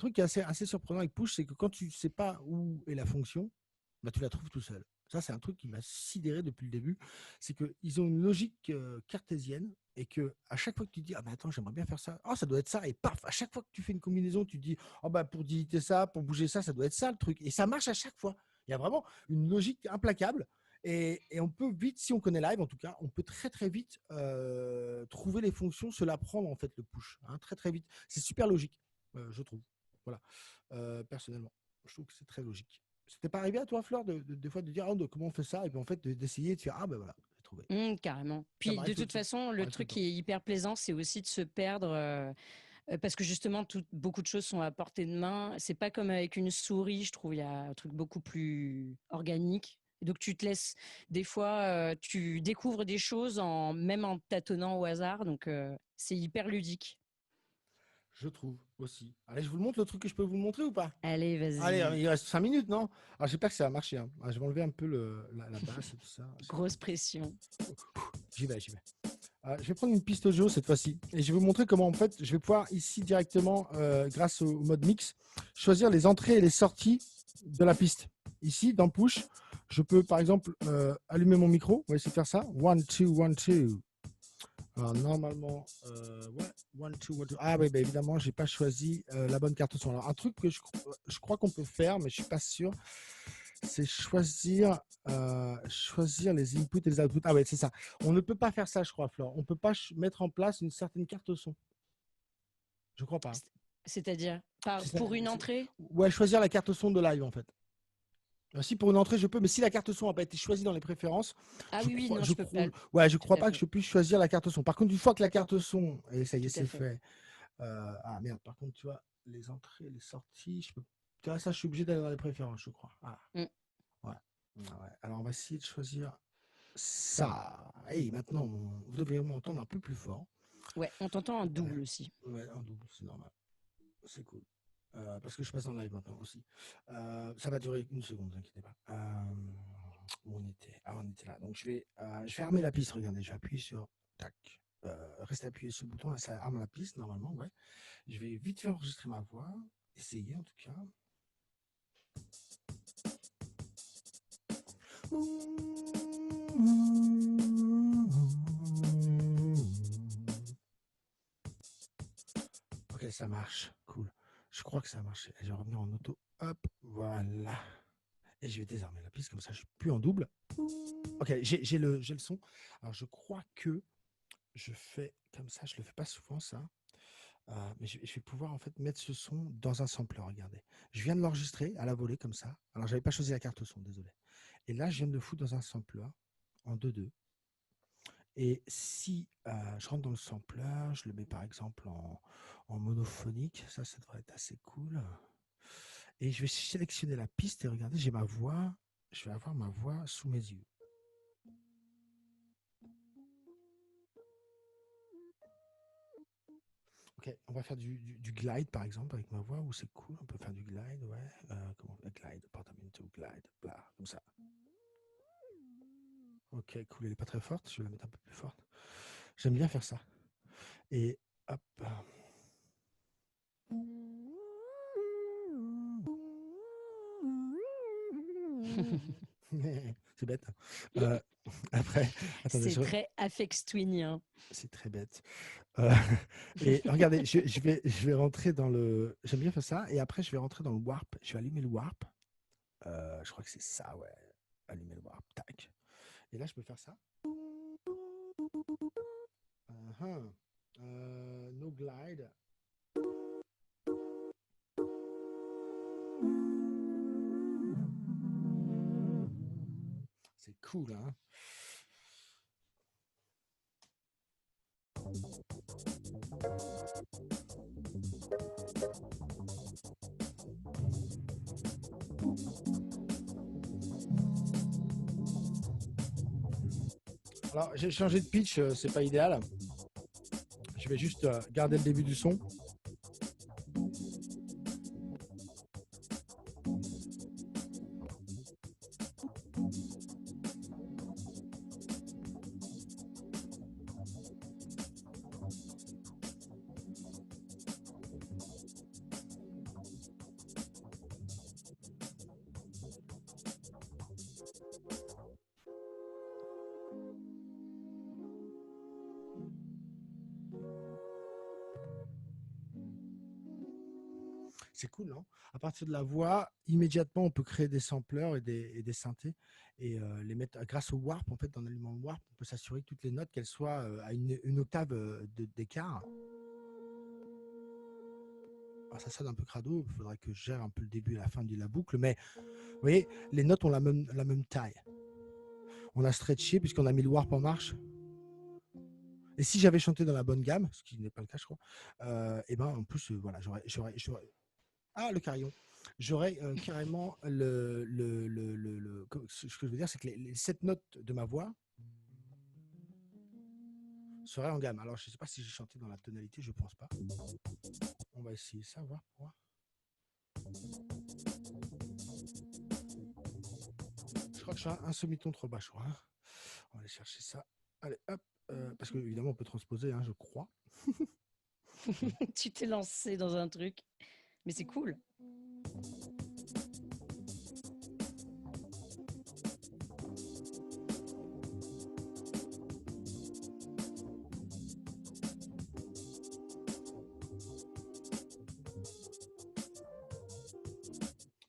truc qui est assez surprenant avec Push, c'est que quand tu ne sais pas où est la fonction, bah, tu la trouves tout seul. Ça, c'est un truc qui m'a sidéré depuis le début. C'est qu'ils ont une logique cartésienne et que à chaque fois que tu dis ah bah attends, j'aimerais bien faire ça, oh ça doit être ça, et paf, à chaque fois que tu fais une combinaison, tu te dis oh bah pour digiter ça, pour bouger ça, ça doit être ça le truc. Et ça marche à chaque fois. Il y a vraiment une logique implacable. Et on peut vite, si on connaît Live en tout cas, on peut très très vite trouver les fonctions, se l'apprendre en fait le push, hein, très très vite. C'est super logique, je trouve. Voilà, personnellement, je trouve que c'est très logique. C'était pas arrivé à toi, Fleur, des fois de dire comment on fait ça, et puis en fait d'essayer de faire ah ben voilà, j'ai trouvé. Carrément. Ça Puis de m'arrive tout, toute façon, le m'arrive tout le truc temps. qui est hyper plaisant, c'est aussi de se perdre parce que justement, beaucoup de choses sont à portée de main. C'est pas comme avec une souris, je trouve, il y a un truc beaucoup plus organique. Et donc tu te laisses, des fois, tu découvres des choses même en tâtonnant au hasard. Donc c'est hyper ludique. Je trouve aussi. Allez, je vous le montre le truc que je peux vous montrer ou pas? Allez, Allez, vas-y. il reste 5 minutes, non? Alors j'espère que ça va marcher, hein. Je vais enlever un peu la basse et tout ça. Grosse pression. J'y vais, j'y vais. Je vais prendre une piste audio cette fois-ci et je vais vous montrer comment en fait je vais pouvoir ici directement grâce au mode mix choisir les entrées et les sorties de la piste. Ici dans Push, je peux par exemple allumer mon micro. On va essayer de faire ça. 1, 2, 1, 2. Alors normalement, ouais, 1, 2, 1, 2. Ah oui, bah, évidemment, j'ai pas choisi la bonne carte son. Alors un truc que je crois qu'on peut faire, mais je suis pas sûr, c'est choisir les inputs et les outputs. Ah ouais, c'est ça. On ne peut pas faire ça, je crois, Flore. On ne peut pas mettre en place une certaine carte son. Je crois pas. C'est-à-dire, C'est pour une entrée? Ouais, choisir la carte son de live, en fait. Si pour une entrée, je peux, mais si la carte son n'a pas été choisie dans les préférences, Ah oui, oui, non, je je peux pas. crois, ouais, je Tout crois à pas que fait. je puisse choisir la carte son. Par contre, une fois que la D'accord, carte son, et ça y est, tout à c'est fait. fait. Ah merde, par contre, tu vois, les entrées, les sorties, je peux. Tu vois, ça, je suis obligé d'aller dans les préférences, je crois. Ah, Mm. ouais. Ouais. Alors, on va essayer de choisir ça. Et maintenant, vous devez m'entendre un peu plus fort. Ouais, on t'entend en double aussi. Ouais, en double, c'est normal. C'est cool. Parce que je passe en live maintenant aussi. Ça va durer une seconde, ne vous inquiétez pas. Où on était? Ah, on était là. Donc, je vais armer la piste. Regardez, je vais appuyer sur. Tac. Reste appuyé sur le bouton. Là, ça arme la piste, normalement. Ouais. Je vais vite fait enregistrer ma voix. Essayer, en tout cas. Ok, ça marche. Cool. Je crois que ça a marché. Je vais revenir en auto. Hop, voilà. Et je vais désarmer la piste, comme ça je suis plus en double. Ok, j'ai le son. Alors je crois que je fais comme ça, je le fais pas souvent ça. Mais je vais pouvoir en fait mettre ce son dans un sampler, regardez. Je viens de l'enregistrer à la volée comme ça. Alors j'avais pas choisi la carte son, désolé. Et là, je viens de le foutre dans un sampler en 2-2. Et si je rentre dans le sampler, je le mets par exemple en monophonique, ça devrait être assez cool. Et je vais sélectionner la piste et regardez, j'ai ma voix, je vais avoir ma voix sous mes yeux. Ok, on va faire du glide par exemple avec ma voix, où c'est cool, on peut faire du glide, ouais. Comment on fait glide, portamento, glide, bla, comme ça. Ok, cool, elle est pas très forte, je vais la mettre un peu plus forte. J'aime bien faire ça. Et hop. C'est bête. Après, attendez, C'est très Aphex Twinien. c'est très bête. Et regardez, je vais rentrer dans le. J'aime bien faire ça. Et après, je vais rentrer dans le warp. Je vais allumer le warp. Je crois que c'est ça, ouais. Allumer le warp. Tac. Et là, je peux faire ça. No glide. C'est cool, hein. Alors, j'ai changé de pitch, c'est pas idéal. Je vais juste garder le début du son. C'est cool, non? À partir de la voix, immédiatement, on peut créer des sampleurs et des synthés et les mettre grâce au warp. En fait, en allumant le warp, on peut s'assurer que toutes les notes, qu'elles soient à une octave d'écart. Alors, ça sonne un peu crado, il faudrait que je gère un peu le début et la fin de la boucle, mais vous voyez, les notes ont la même taille. On a stretché puisqu'on a mis le warp en marche. Et si j'avais chanté dans la bonne gamme, ce qui n'est pas le cas, je crois, et ben en plus, voilà, j'aurais. Ah, le carillon. J'aurais carrément ce que je veux dire, c'est que les 7 notes de ma voix seraient en gamme. Alors, je ne sais pas si j'ai chanté dans la tonalité, je ne pense pas. On va essayer ça, voir. Je crois que je suis un semi-ton trop bas, je crois. On va aller chercher ça. Allez, hop. Parce qu'évidemment, on peut transposer, je crois. Tu t'es lancé dans un truc, mais c'est cool.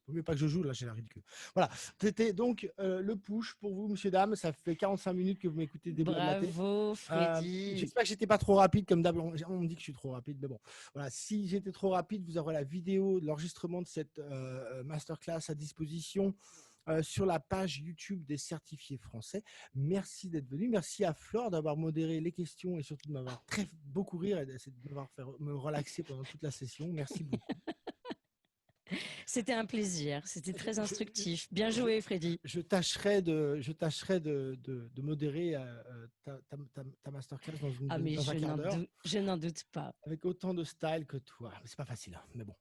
Vaut mieux pas que je joue, là, j'ai la ridicule. Voilà, c'était donc le push pour vous, monsieur, dame. Ça fait 45 minutes que vous m'écoutez déblablater. Bravo, Freddy. J'espère que j'étais pas trop rapide, comme d'hab. On me dit que je suis trop rapide, mais bon. Voilà, si j'étais trop rapide, vous aurez la vidéo de l'enregistrement de cette masterclass à disposition sur la page YouTube des certifiés français. Merci d'être venu. Merci à Flore d'avoir modéré les questions et surtout de m'avoir beaucoup rire et de m'avoir fait me relaxer pendant toute la session. Merci beaucoup. C'était un plaisir, c'était très instructif. Bien joué, Freddy. Je tâcherai de modérer ta masterclass dans un quart d'heure. Je n'en doute pas. Avec autant de style que toi. C'est pas facile, mais bon.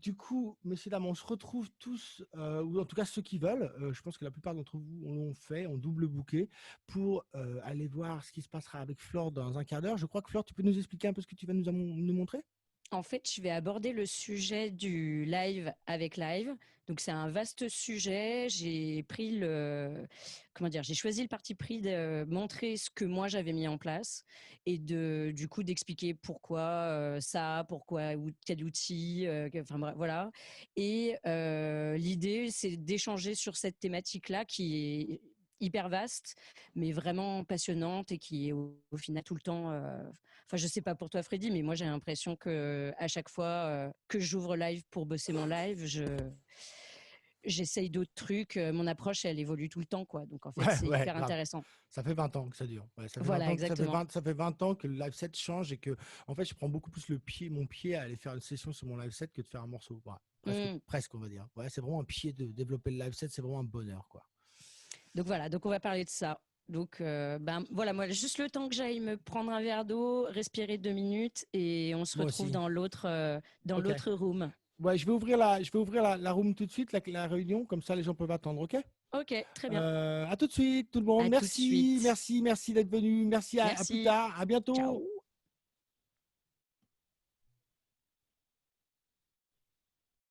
Du coup, messieurs, dames, on se retrouve tous, ou en tout cas ceux qui veulent. Je pense que la plupart d'entre vous l'ont fait, ont double booké, pour aller voir ce qui se passera avec Flore dans un quart d'heure. Je crois que Flore, tu peux nous expliquer un peu ce que tu vas nous montrer ? En fait, je vais aborder le sujet du live avec live. Donc, c'est un vaste sujet. J'ai choisi le parti pris de montrer ce que moi j'avais mis en place et du coup d'expliquer pourquoi pourquoi quel outil, enfin bref, voilà. Et l'idée, c'est d'échanger sur cette thématique-là qui est hyper vaste, mais vraiment passionnante et qui est au final tout le temps. Enfin, je sais pas pour toi, Freddy, mais moi j'ai l'impression que à chaque fois que j'ouvre live pour bosser mon live, j'essaye d'autres trucs. Mon approche, elle évolue tout le temps, quoi. Donc en fait, c'est hyper intéressant. Ça fait 20 ans que ça dure. Ouais, ça fait voilà, 20 ans, exactement. ça fait 20 ans que le live set change et que, en fait, je prends beaucoup plus mon pied à aller faire une session sur mon live set que de faire un morceau. Ouais, presque, on va dire. Ouais, c'est vraiment un pied de développer le live set, c'est vraiment un bonheur, quoi. Donc voilà, donc on va parler de ça. Donc voilà, moi juste le temps que j'aille me prendre un verre d'eau, respirer 2 minutes et on se retrouve dans l'autre room. Ouais, je vais ouvrir la room tout de suite, la réunion, comme ça les gens peuvent attendre, ok ? Ok, très bien. À tout de suite, tout le monde. À merci d'être venu. Merci, à plus tard. À bientôt. Ciao.